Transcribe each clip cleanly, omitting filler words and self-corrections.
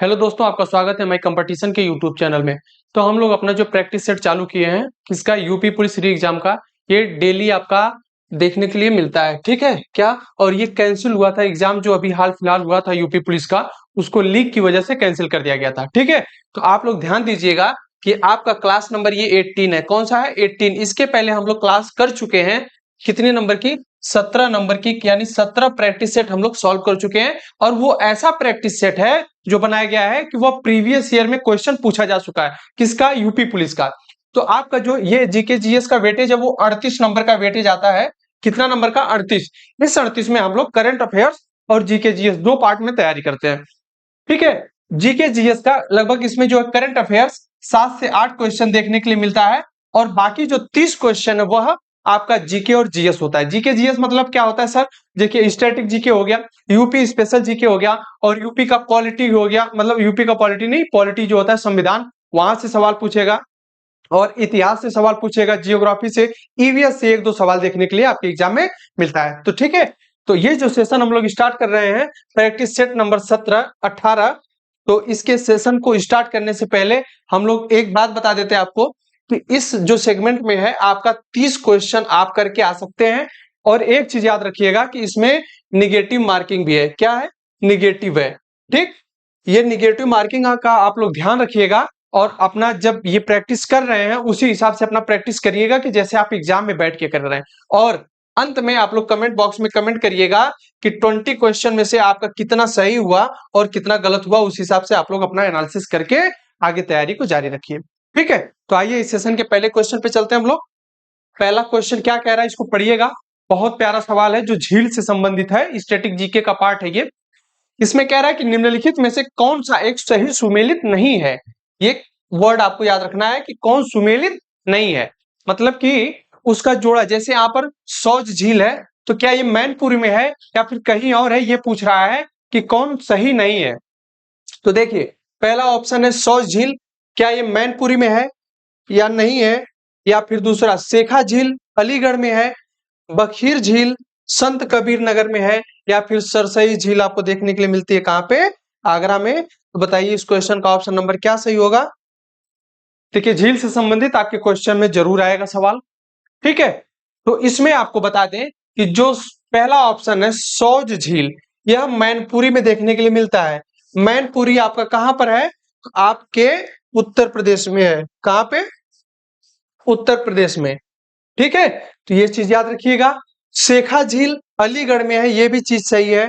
Hello दोस्तों, आपका स्वागत है माई कंपटीशन के यूट्यूब चैनल में। तो हम लोग अपना जो प्रैक्टिस सेट चालू किए हैं किसका, यूपी पुलिस री एग्जाम का, ये डेली आपका देखने के लिए मिलता है। ठीक है क्या? और ये कैंसिल हुआ था एग्जाम, जो अभी हाल फिलहाल हुआ था यूपी पुलिस का, उसको लीक की वजह से कैंसिल कर दिया गया था। ठीक है, तो आप लोग ध्यान दीजिएगा कि आपका क्लास नंबर ये 18 है। कौन सा है? 18। इसके पहले हम लोग क्लास कर चुके हैं कितने नंबर की? 17 नंबर की, यानी 17 प्रैक्टिस सेट हम लोग सॉल्व कर चुके हैं। और वो ऐसा प्रैक्टिस सेट है जो बनाया गया है कि वो प्रीवियस ईयर में क्वेश्चन पूछा जा चुका है। किसका? यूपी पुलिस का। तो आपका जो ये जीके जीएस का वेटेज है वो 38 नंबर का वेटेज आता है। कितना नंबर का? 38। इस 38 में हम लोग करंट अफेयर्स और जीके जीएस दो पार्ट में तैयारी करते हैं। ठीक है, जीके जीएस का लगभग इसमें जो है करंट अफेयर्स 7 से 8 क्वेश्चन देखने के लिए मिलता है, और बाकी जो 30 क्वेश्चन है वह आपका जीके और जीएस होता है। जीके जीएस मतलब क्या होता है सर? देखिए, स्टैटिक जीके हो गया, यूपी स्पेशल जीके हो गया, और यूपी का पॉलिटी हो गया। मतलब यूपी का पॉलिटी नहीं, पॉलिटी जो होता है संविधान, वहां से सवाल पूछेगा, और इतिहास से सवाल पूछेगा, जियोग्राफी से, ईवीएस से एक दो सवाल देखने के लिए आपके एग्जाम में मिलता है। तो ठीक है, तो ये जो सेशन हम लोग स्टार्ट कर रहे हैं प्रैक्टिस सेट नंबर 17 18, तो इसके सेशन को स्टार्ट करने से पहले हम लोग एक बात बता देते हैं आपको कि इस जो सेगमेंट में है आपका 30 क्वेश्चन आप करके आ सकते हैं। और एक चीज याद रखिएगा कि इसमें निगेटिव मार्किंग भी है। क्या है? निगेटिव है। ठीक, ये निगेटिव मार्किंग का आप लोग ध्यान रखिएगा, और अपना जब ये प्रैक्टिस कर रहे हैं उसी हिसाब से अपना प्रैक्टिस करिएगा कि जैसे आप एग्जाम में बैठ के कर रहे हैं। और अंत में आप लोग कमेंट बॉक्स में कमेंट करिएगा कि 20 क्वेश्चन में से आपका कितना सही हुआ और कितना गलत हुआ। उस हिसाब से आप लोग अपना एनालिसिस करके आगे तैयारी को जारी रखिए। ठीक है, तो आइए इस सेशन के पहले क्वेश्चन पे चलते हैं हम लोग। पहला क्वेश्चन क्या कह रहा है, इसको पढ़िएगा। बहुत प्यारा सवाल है जो झील से संबंधित है, स्टैटिक जीके का पार्ट है ये। इसमें कह रहा है कि निम्नलिखित में से कौन सा एक सही सुमेलित नहीं है। ये वर्ड आपको याद रखना है कि कौन सुमेलित नहीं है, मतलब कि उसका जोड़ा। जैसे यहाँ पर सौज झील है, तो क्या ये मैनपुरी में है या फिर कहीं और है, ये पूछ रहा है कि कौन सही नहीं है। तो देखिए, पहला ऑप्शन है सौज झील, क्या ये मैनपुरी में है या नहीं है? या फिर दूसरा शेखा झील अलीगढ़ में है, बखीर झील संत कबीर नगर में है, या फिर सरसई झील आपको देखने के लिए मिलती है कहां पे? आगरा में। तो बताइए इस क्वेश्चन का ऑप्शन नंबर क्या सही होगा? देखिए, झील से संबंधित आपके क्वेश्चन में जरूर आएगा सवाल। ठीक है, तो इसमें आपको बता दें कि जो पहला ऑप्शन है सौज झील, यह मैनपुरी में देखने के लिए मिलता है। मैनपुरी आपका कहां पर है? आपके उत्तर प्रदेश में है। कहां पे? उत्तर प्रदेश में। ठीक है, तो ये चीज याद रखिएगा। शेखा झील अलीगढ़ में है, ये भी चीज सही है।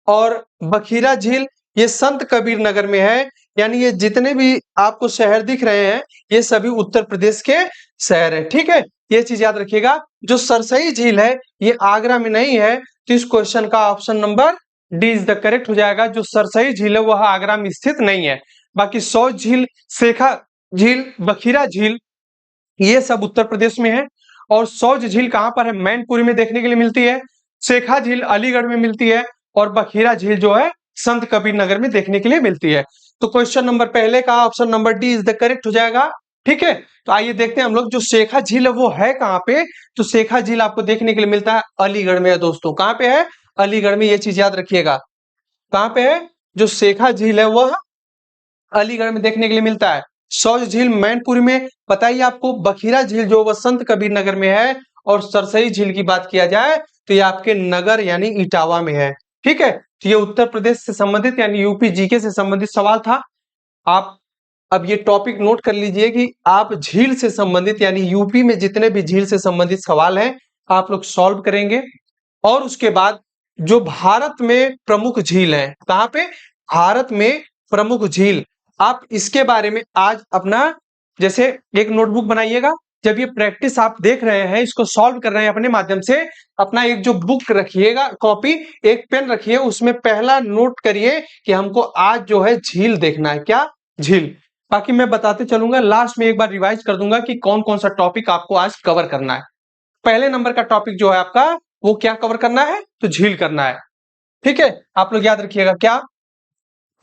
और बखीरा झील ये संत कबीर नगर में है। यानी ये जितने भी आपको शहर दिख रहे हैं ये सभी उत्तर प्रदेश के शहर है। ठीक है, ये चीज याद रखिएगा। जो सरसई झील है ये आगरा में नहीं है, तो इस क्वेश्चन का option number D is the correct हो जाएगा। जो सरसई झील है वह आगरा में स्थित नहीं है। बाकी सौज झील, शेखा झील, बखीरा झील ये सब उत्तर प्रदेश में है। और सौज झील कहां पर है? मैनपुरी में देखने के लिए मिलती है। शेखा झील अलीगढ़ में मिलती है, और बखीरा झील जो है संत कबीर नगर में देखने के लिए मिलती है। तो क्वेश्चन नंबर पहले का option number D is the correct हो जाएगा। ठीक है, तो आइए देखते हैं हम लोग जो शेखा झील है वो है कहां पे। तो शेखा झील आपको देखने के लिए मिलता है अलीगढ़ में है दोस्तों। कहां पे है? अलीगढ़ में। ये चीज याद रखिएगा। कहां पे है? जो शेखा झील है वह अलीगढ़ में देखने के लिए मिलता है। सौज झील मैनपुरी में। बताइए आपको बखीरा झील जो वसंत कबीर नगर में है। और सरसई झील की बात किया जाए तो ये आपके नगर यानी इटावा में है। ठीक है, तो ये उत्तर प्रदेश से संबंधित यानी यूपी जीके से संबंधित सवाल था। आप अब ये टॉपिक नोट कर लीजिए कि आप झील से संबंधित यानी यूपी में जितने भी झील से संबंधित सवाल हैं आप लोग सॉल्व करेंगे। और उसके बाद जो भारत में प्रमुख झील है, कहां पे? भारत में प्रमुख झील, आप इसके बारे में आज अपना जैसे एक नोटबुक बनाइएगा। जब ये प्रैक्टिस आप देख रहे हैं, इसको सॉल्व कर रहे हैं अपने माध्यम से, अपना एक जो बुक रखिएगा, कॉपी, एक पेन रखिए, उसमें पहला नोट करिए कि हमको आज जो है झील देखना है। क्या? झील। बाकी मैं बताते चलूंगा, लास्ट में एक बार रिवाइज कर दूंगा कि कौन कौन सा टॉपिक आपको आज कवर करना है। पहले नंबर का टॉपिक जो है आपका वो क्या कवर करना है? तो झील करना है। ठीक है, आप लोग याद रखिएगा क्या?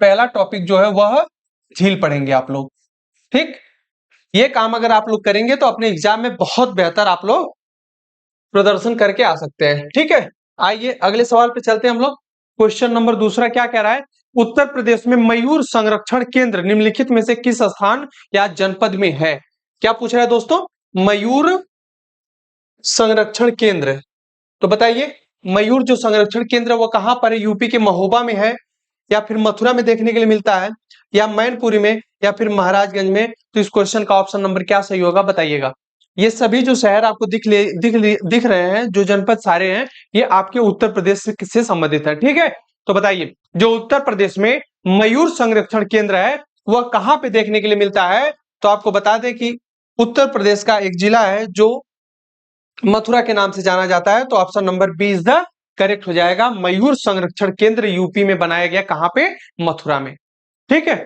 पहला टॉपिक जो है वह झील पढ़ेंगे आप लोग। ठीक, ये काम अगर आप लोग करेंगे तो अपने एग्जाम में बहुत बेहतर आप लोग प्रदर्शन करके आ सकते हैं। ठीक है, आइए अगले सवाल पे चलते हैं हम लोग। क्वेश्चन नंबर दूसरा क्या कह रहा है? उत्तर प्रदेश में मयूर संरक्षण केंद्र निम्नलिखित में से किस स्थान या जनपद में है? क्या पूछ रहा है दोस्तों? मयूर संरक्षण केंद्र। तो बताइए, मयूर जो संरक्षण केंद्र वो कहां पर है? यूपी के महोबा में है, या फिर मथुरा में देखने के लिए मिलता है, या मैनपुरी में, या फिर महाराजगंज में? तो इस क्वेश्चन का ऑप्शन नंबर क्या सही होगा, बताइएगा। ये सभी जो शहर आपको दिख रहे हैं, जो जनपद सारे हैं, ये आपके उत्तर प्रदेश से संबंधित है, ठीक है। तो बताइए, जो उत्तर प्रदेश में मयूर संरक्षण केंद्र है वह कहां पे देखने के लिए मिलता है? तो आपको बता दें कि उत्तर प्रदेश का एक जिला है जो मथुरा के नाम से जाना जाता है। तो option number B is the correct हो जाएगा। मयूर संरक्षण केंद्र यूपी में बनाया गया, कहां पे? मथुरा में, ठीक है।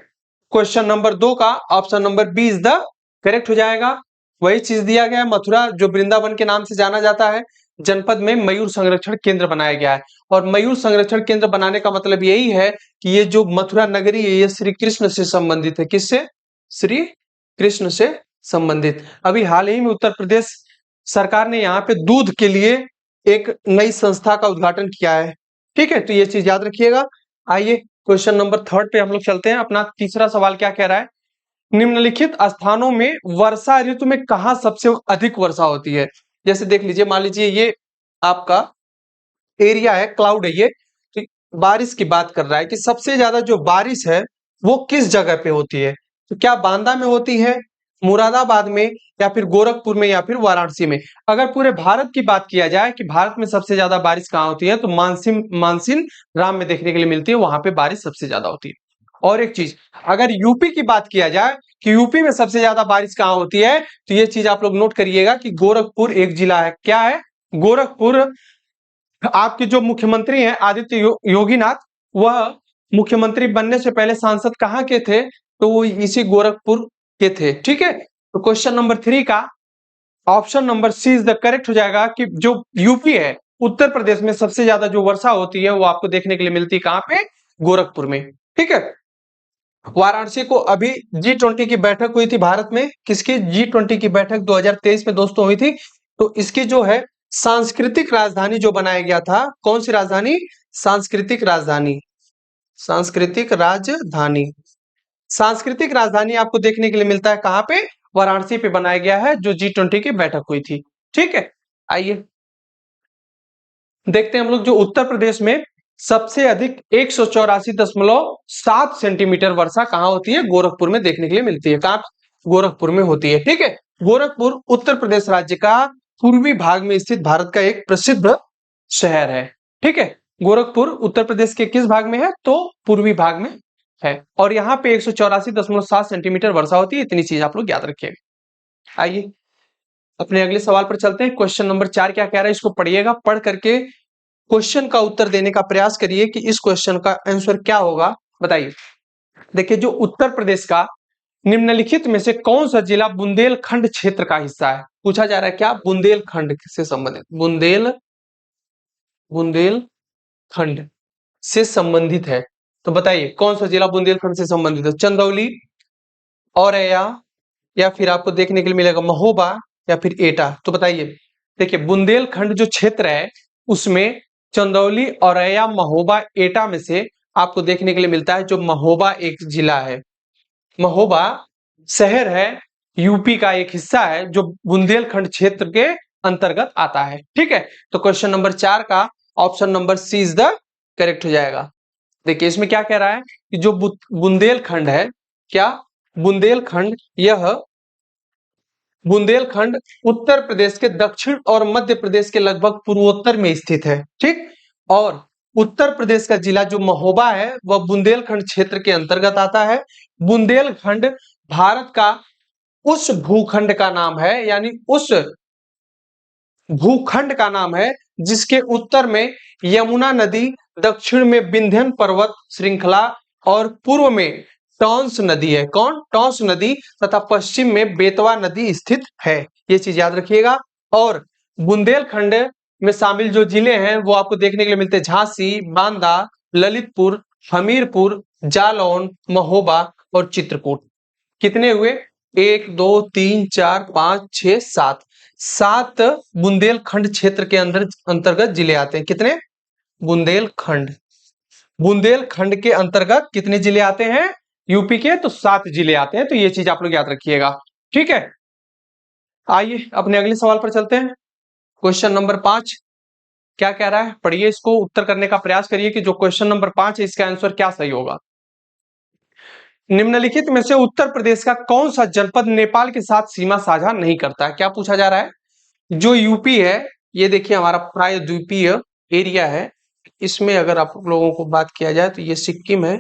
क्वेश्चन नंबर 2 का option number B is the correct हो जाएगा। वही चीज दिया गया है, मथुरा जो वृंदावन के नाम से जाना जाता है, जनपद में मयूर संरक्षण केंद्र बनाया गया है। और मयूर संरक्षण केंद्र बनाने का मतलब यही है कि ये जो मथुरा नगरी है ये श्री कृष्ण से संबंधित है। किससे? श्री कृष्ण से संबंधित। अभी हाल ही में उत्तर प्रदेश सरकार ने यहाँ पे दूध के लिए एक नई संस्था का उद्घाटन किया है, ठीक है। तो ये चीज याद रखिएगा। आइए क्वेश्चन नंबर 3 पे हम लोग चलते हैं। अपना तीसरा सवाल क्या कह रहा है? निम्नलिखित स्थानों में वर्षा ऋतु में कहां सबसे अधिक वर्षा होती है? जैसे देख लीजिए, मान लीजिए ये आपका एरिया है, क्लाउड है ये, तो बारिश की बात कर रहा है कि सबसे ज्यादा जो बारिश है वो किस जगह पे होती है? तो क्या बांदा में होती है, मुरादाबाद में, या फिर गोरखपुर में, या फिर वाराणसी में? अगर पूरे भारत की बात किया जाए कि भारत में सबसे ज्यादा बारिश कहाँ होती है, तो मानसीन राम में देखने के लिए मिलती है, वहां पे बारिश सबसे ज्यादा होती है। और एक चीज, अगर यूपी की बात किया जाए कि यूपी में सबसे ज्यादा बारिश कहाँ होती है, तो ये चीज आप लोग नोट करिएगा कि गोरखपुर एक जिला है। क्या है? गोरखपुर। आपके जो मुख्यमंत्री हैं आदित्य योगीनाथ, वह मुख्यमंत्री बनने से पहले सांसद कहाँ के थे? तो वो इसी गोरखपुर के थे, ठीक है। तो क्वेश्चन नंबर 3 का option number C is the correct हो जाएगा कि जो यूपी है, उत्तर प्रदेश में सबसे ज्यादा जो वर्षा होती है वो आपको देखने के लिए मिलती है कहां पे? गोरखपुर में, ठीक है। वाराणसी को अभी G20 की बैठक हुई थी भारत में। किसकी? G20 की बैठक 2023 में दोस्तों हुई थी। तो इसकी जो है सांस्कृतिक राजधानी जो बनाया गया था, कौन सी राजधानी? सांस्कृतिक राजधानी। सांस्कृतिक राजधानी। सांस्कृतिक राजधानी आपको देखने के लिए मिलता है कहां पे? वाराणसी पे बनाया गया है, जो G20 की बैठक हुई थी, ठीक है। आइए देखते हैं हम लोग, जो उत्तर प्रदेश में सबसे अधिक 184.7 सेंटीमीटर वर्षा कहां होती है? गोरखपुर में देखने के लिए मिलती है। कहां? गोरखपुर में होती है, ठीक है। गोरखपुर उत्तर प्रदेश राज्य का पूर्वी भाग में स्थित भारत का एक प्रसिद्ध शहर है, ठीक है। गोरखपुर उत्तर प्रदेश के किस भाग में है? तो पूर्वी भाग में है। और यहाँ पे 184.7 सेंटीमीटर वर्षा होती है। इतनी चीज आप लोग याद रखिएगा। आइए अपने अगले सवाल पर चलते हैं। क्वेश्चन नंबर 4 क्या कह रहा है, इसको पढ़िएगा। पढ़ करके क्वेश्चन का उत्तर देने का प्रयास करिए कि इस क्वेश्चन का आंसर क्या होगा, बताइए। देखिए, जो उत्तर प्रदेश का निम्नलिखित में से कौन सा जिला बुंदेलखंड क्षेत्र का हिस्सा है? पूछा जा रहा है क्या? बुंदेलखंड से संबंधित, बुंदेलखंड से संबंधित है। तो बताइए कौन सा जिला बुंदेलखंड से संबंधित है? चंदौली, औरैया, या फिर आपको देखने के लिए मिलेगा महोबा, या फिर एटा? तो बताइए। देखिए, बुंदेलखंड जो क्षेत्र है उसमें चंदौली, औरैया, महोबा, एटा में से आपको देखने के लिए मिलता है जो महोबा एक जिला है। महोबा शहर है, यूपी का एक हिस्सा है जो बुंदेलखंड क्षेत्र के अंतर्गत आता है, ठीक है। तो क्वेश्चन नंबर 4 का option number C is the correct हो जाएगा। देखिए इसमें क्या कह रहा है कि जो बुंदेलखंड है, क्या? बुंदेलखंड, यह बुंदेलखंड उत्तर प्रदेश के दक्षिण और मध्य प्रदेश के लगभग पूर्वोत्तर में स्थित है, ठीक। और उत्तर प्रदेश का जिला जो महोबा है वह बुंदेलखंड क्षेत्र के अंतर्गत आता है। बुंदेलखंड भारत का उस भूखंड का नाम है, यानी उस भूखंड का नाम है जिसके उत्तर में यमुना नदी, दक्षिण में विंध्यन पर्वत श्रृंखला और पूर्व में टॉन्स नदी है। कौन? टॉन्स नदी। तथा पश्चिम में बेतवा नदी स्थित है। ये चीज याद रखिएगा। और बुंदेलखंड में शामिल जो जिले हैं वो आपको देखने के लिए मिलते हैं झांसी, बांदा, ललितपुर, हमीरपुर, जालौन, महोबा और चित्रकूट। कितने हुए? 1 2 3 4 5 6 7 7 बुंदेलखंड क्षेत्र के अंदर अंतर्गत जिले आते हैं। कितने? बुंदेलखंड बुंदेलखंड के अंतर्गत कितने जिले आते हैं यूपी के? तो 7 जिले आते हैं। तो ये चीज आप लोग याद रखिएगा, ठीक है। आइए अपने अगले सवाल पर चलते हैं। क्वेश्चन नंबर 5 क्या कह रहा है, पढ़िए इसको, उत्तर करने का प्रयास करिए कि जो क्वेश्चन नंबर 5 है इसका आंसर क्या सही होगा। निम्नलिखित में से उत्तर प्रदेश का कौन सा जनपद नेपाल के साथ सीमा साझा नहीं करता है? क्या पूछा जा रहा है? जो यूपी है, ये देखिए हमारा प्रायद्वीपीय एरिया है। इसमें अगर आप लोगों को बात किया जाए तो ये सिक्किम है,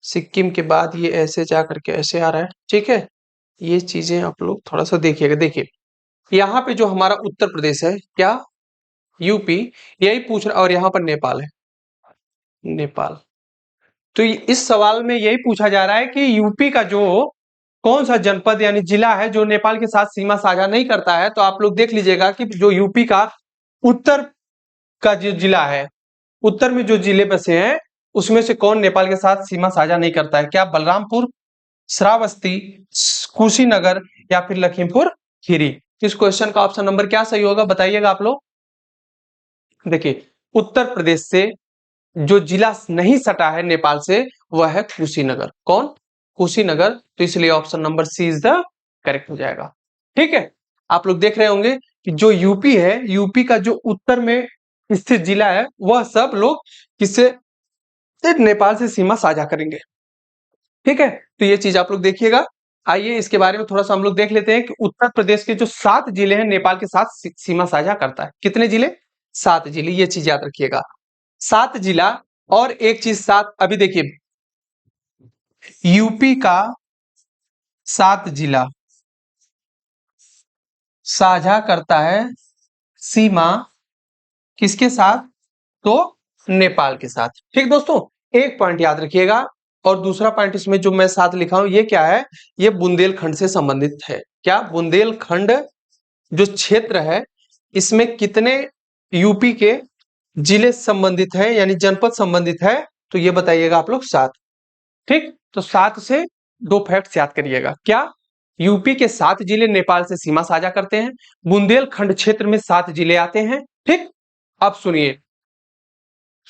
सिक्किम के बाद ये ऐसे जा करके ऐसे आ रहा है, ठीक है। ये चीजें आप लोग थोड़ा सा देखिएगा। देखिए यहाँ पे जो हमारा उत्तर प्रदेश है, क्या यूपी, यही पूछ रहा, और यहाँ पर नेपाल है, नेपाल। तो इस सवाल में यही पूछा जा रहा है कि यूपी का जो कौन सा जनपद यानी जिला है जो नेपाल के साथ सीमा साझा नहीं करता है। तो आप लोग देख लीजिएगा कि जो यूपी का उत्तर का जो जिला है, उत्तर में जो जिले बसे हैं उसमें से कौन नेपाल के साथ सीमा साझा नहीं करता है? क्या बलरामपुर, श्रावस्ती, कुशीनगर या फिर लखीमपुर खीरी? इस क्वेश्चन का ऑप्शन नंबर क्या सही होगा बताइएगा आप लोग। देखिए उत्तर प्रदेश से जो जिला नहीं सटा है नेपाल से वह है कुशीनगर। कौन? कुशीनगर। तो इसलिए option number C is the correct हो जाएगा, ठीक है। आप लोग देख रहे होंगे कि जो यूपी है, यूपी का जो उत्तर में स्थित जिला है वह सब लोग किससे? नेपाल से सीमा साझा करेंगे, ठीक है। तो ये चीज आप लोग देखिएगा। आइए इसके बारे में थोड़ा सा हम लोग देख लेते हैं कि उत्तर प्रदेश के जो 7 जिले हैं नेपाल के साथ सीमा साझा करता है। कितने जिले? 7 जिले, ये चीज याद रखिएगा। 7 जिला। और एक चीज 7, अभी देखिए यूपी का 7 जिला साझा करता है सीमा किसके साथ? तो नेपाल के साथ, ठीक दोस्तों। एक पॉइंट याद रखिएगा। और दूसरा पॉइंट इसमें जो मैं साथ लिखा हूं ये क्या है? ये बुंदेलखंड से संबंधित है। क्या? बुंदेलखंड जो क्षेत्र है इसमें कितने यूपी के जिले संबंधित है यानी जनपद संबंधित है? तो ये बताइएगा आप लोग 7, ठीक। तो 7 से 2 फैक्ट्स याद करिएगा। क्या? यूपी के 7 जिले नेपाल से सीमा साझा करते हैं, बुंदेलखंड क्षेत्र में 7 जिले आते हैं, ठीक। अब सुनिए,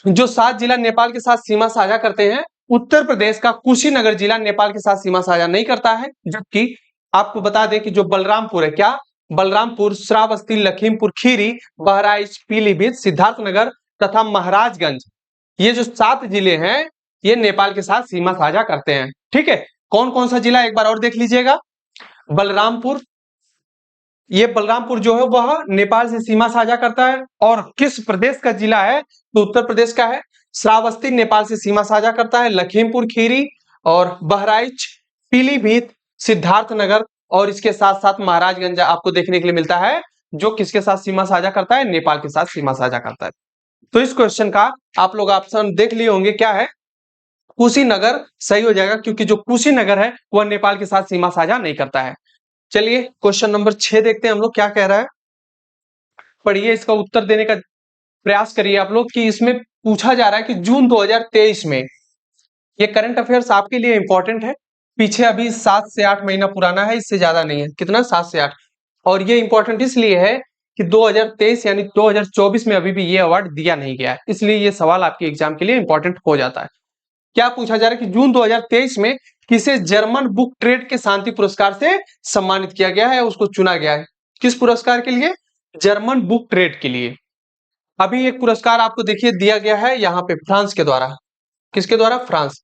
जो 7 जिला नेपाल के साथ सीमा साझा करते हैं, उत्तर प्रदेश का कुशीनगर जिला नेपाल के साथ सीमा साझा नहीं करता है। जबकि आपको बता दें कि जो बलरामपुर है, क्या? बलरामपुर, श्रावस्ती, लखीमपुर खीरी, बहराइच, पीलीभीत, सिद्धार्थनगर तथा महाराजगंज, ये जो 7 जिले हैं ये नेपाल के साथ सीमा साझा करते हैं, ठीक है। कौन कौन सा जिला एक बार और देख लीजिएगा। बलरामपुर, ये बलरामपुर जो है वह नेपाल से सीमा साझा करता है। और किस प्रदेश का जिला है? तो उत्तर प्रदेश का है। श्रावस्ती नेपाल से सीमा साझा करता है, लखीमपुर खीरी और बहराइच, पीलीभीत, सिद्धार्थनगर और इसके साथ साथ महाराजगंज आपको देखने के लिए मिलता है जो किसके साथ सीमा साझा करता है? नेपाल के साथ सीमा साझा करता है। तो इस क्वेश्चन का आप लोग ऑप्शन देख लिए होंगे, क्या है? कुशीनगर सही हो जाएगा, क्योंकि जो कुशीनगर है वह नेपाल के साथ सीमा साझा नहीं करता है। चलिए क्वेश्चन नंबर 6 देखते हैं हम लोग क्या कह रहा है। पढ़िए, इसका उत्तर देने का प्रयास करिए आप लोग कि इसमें पूछा जा रहा है कि जून 2023 में, ये करंट अफेयर्स आपके लिए इंपॉर्टेंट है। पीछे अभी 7 से 8 महीना पुराना है, इससे ज्यादा नहीं है। कितना? 7 से 8। और ये इंपॉर्टेंट इसलिए है कि 2023 यानी 2024 में अभी भी ये अवार्ड दिया नहीं गया है, इसलिए ये सवाल आपके एग्जाम के लिए इंपॉर्टेंट हो जाता है। क्या पूछा जा रहा है कि जून 2023 में किसे जर्मन बुक ट्रेड के शांति पुरस्कार से सम्मानित किया गया है, उसको चुना गया है। किस पुरस्कार के लिए? जर्मन बुक ट्रेड के लिए। अभी एक पुरस्कार आपको देखिए दिया गया है यहाँ पे फ्रांस के द्वारा। किसके द्वारा? फ्रांस।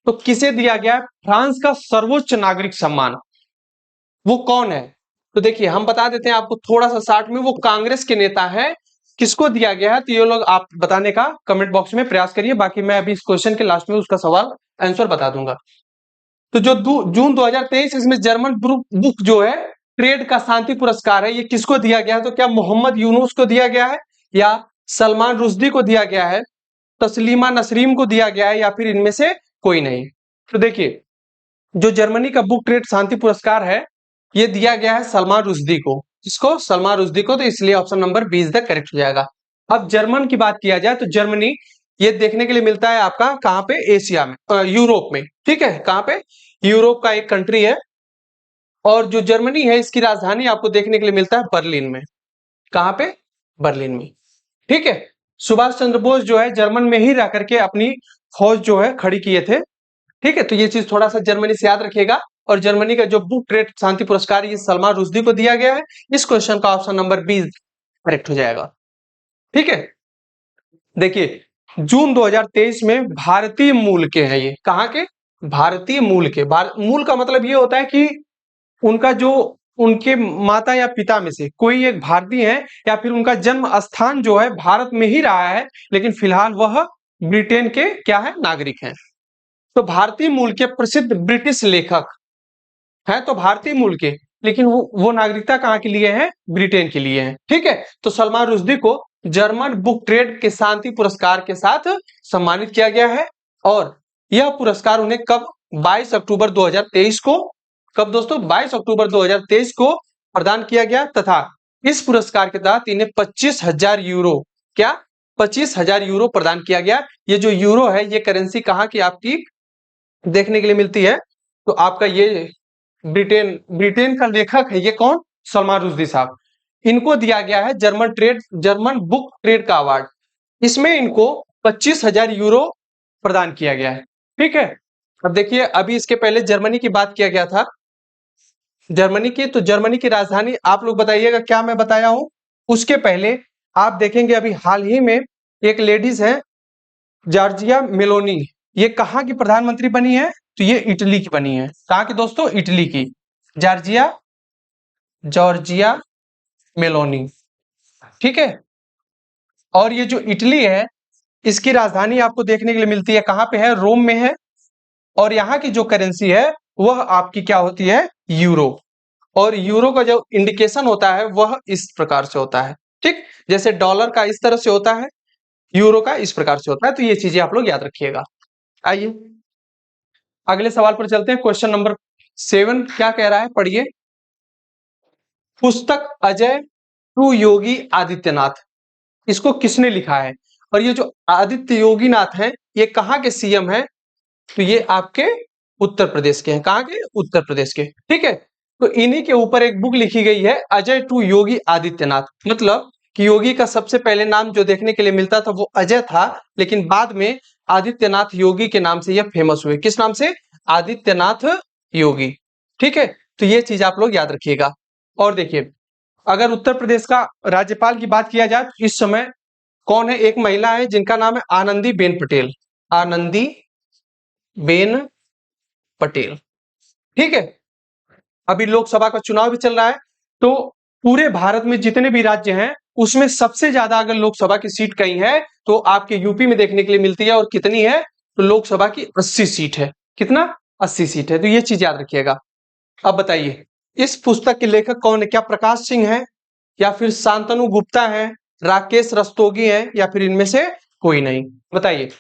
तो किसे दिया गया है? फ्रांस का सर्वोच्च नागरिक सम्मान। वो कौन है? तो देखिए हम बता देते हैं आपको थोड़ा सा शार्ट में, वो कांग्रेस के नेता है। किसको दिया गया है? तो ये लोग आप बताने का कमेंट बॉक्स में प्रयास करिए, बाकी मैं अभी इस क्वेश्चन के लास्ट में उसका सवाल आंसर बता दूंगा। तो जो जून 2023 इसमें जर्मन बुक जो है ट्रेड का शांति पुरस्कार है, ये किसको दिया गया है? तो क्या मोहम्मद यूनुस को दिया गया है, या सलमान रुश्दी को दिया गया है, तस्लीमा नसरीम को दिया गया है, या फिर इनमें से कोई नहीं? तो देखिए जो जर्मनी का बुक ट्रेड शांति पुरस्कार है ये दिया गया है सलमान रुश्दी को। किसको? सलमान रुश्दी को। तो इसलिए ऑप्शन नंबर 20 द करेक्ट हो जाएगा। अब जर्मन की बात किया जाए तो जर्मनी ये देखने के लिए मिलता है आपका कहां पे? एशिया में, यूरोप में, ठीक है। कहां पे? यूरोप का एक कंट्री है। और जो जर्मनी है इसकी राजधानी आपको देखने के लिए मिलता है बर्लिन में। कहां पे? बर्लिन में, ठीक है। सुभाष चंद्र बोस जो है जर्मन में ही रह करके अपनी फौज जो है खड़ी किए थे। ठीक है, तो ये चीज थोड़ा सा जर्मनी से याद रखिएगा। और जर्मनी का जो बुक ट्रेड शांति पुरस्कार ये सलमान रुश्दी को दिया गया है। इस क्वेश्चन का ऑप्शन नंबर 20 करेक्ट हो जाएगा। ठीक है, देखिए जून 2023 में भारतीय मूल के हैं, ये कहाँ के? भारतीय मूल के। मूल का मतलब ये होता है कि उनका जो उनके माता या पिता में से कोई एक भारतीय है, या फिर उनका जन्म स्थान जो है भारत में ही रहा है, लेकिन फिलहाल वह ब्रिटेन के क्या है? नागरिक हैं। तो भारतीय मूल के प्रसिद्ध ब्रिटिश लेखक हैं, तो भारतीय मूल के, लेकिन वो नागरिकता कहाँ के लिए है? ब्रिटेन के लिए है। ठीक है, तो सलमान रुश्दी को जर्मन बुक ट्रेड के शांति पुरस्कार के साथ सम्मानित किया गया है। और यह पुरस्कार उन्हें कब? 22 अक्टूबर 2023 को, कब दोस्तों? 22 अक्टूबर 2023 को प्रदान किया गया, तथा इस पुरस्कार के तहत इन्हें 25,000 यूरो, क्या 25,000 यूरो प्रदान किया गया। ये जो यूरो है ये करेंसी कहाँ की आपकी देखने के लिए मिलती है? तो आपका ये ब्रिटेन का लेखक है, ये कौन? सलमान रुश्दी साहब। इनको दिया गया है जर्मन बुक ट्रेड का अवार्ड। इसमें इनको 25,000 यूरो प्रदान किया गया है। ठीक है, अब देखिए अभी इसके पहले जर्मनी की बात किया गया था, जर्मनी की, तो जर्मनी की राजधानी आप लोग बताइएगा क्या मैं बताया हूं। उसके पहले आप देखेंगे अभी हाल ही में एक लेडीज है जॉर्जिया मेलोनी, ये कहाँ की प्रधानमंत्री बनी है? तो ये इटली की बनी है। कहाँ की दोस्तों? इटली की। Giorgia Meloni. ठीक है, और ये जो इटली है इसकी राजधानी आपको देखने के लिए मिलती है कहाँ पे है? रोम में है। और यहाँ की जो करेंसी है वह आपकी क्या होती है? यूरो। और यूरो का जो इंडिकेशन होता है वह इस प्रकार से होता है। ठीक, जैसे डॉलर का इस तरह से होता है, यूरो का इस प्रकार से होता है। तो ये चीजें आप लोग याद रखिएगा। आइए अगले सवाल पर चलते हैं। क्वेश्चन नंबर 7 क्या कह रहा है? पढ़िए। पुस्तक अजय टू योगी आदित्यनाथ, इसको किसने लिखा है? और ये जो आदित्य योगी नाथ है ये कहाँ के सीएम है? तो ये आपके उत्तर प्रदेश के हैं। कहाँ के? उत्तर प्रदेश के। ठीक है, तो इन्हीं के ऊपर एक बुक लिखी गई है अजय टू योगी आदित्यनाथ। मतलब कि योगी का सबसे पहले नाम जो देखने के लिए मिलता था वो अजय था, लेकिन बाद में आदित्यनाथ योगी के नाम से यह फेमस हुए। किस नाम से? आदित्यनाथ योगी। ठीक है, तो ये चीज आप लोग याद रखिएगा। और देखिए अगर उत्तर प्रदेश का राज्यपाल की बात किया जाए तो इस समय कौन है? एक महिला है जिनका नाम है आनंदी बेन पटेल। आनंदी बेन पटेल। ठीक है, अभी लोकसभा का चुनाव भी चल रहा है, तो पूरे भारत में जितने भी राज्य हैं उसमें सबसे ज्यादा अगर लोकसभा की सीट कहीं है तो आपके यूपी में देखने के लिए मिलती है। और कितनी है? तो लोकसभा की 80 सीट है। कितना? 80 सीट है। तो ये चीज याद रखिएगा। अब बताइए इस पुस्तक के लेखक कौन है? क्या प्रकाश सिंह है, या फिर शांतनु गुप्ता है, राकेश रस्तोगी है, या फिर इनमें से कोई नहीं? बताइए।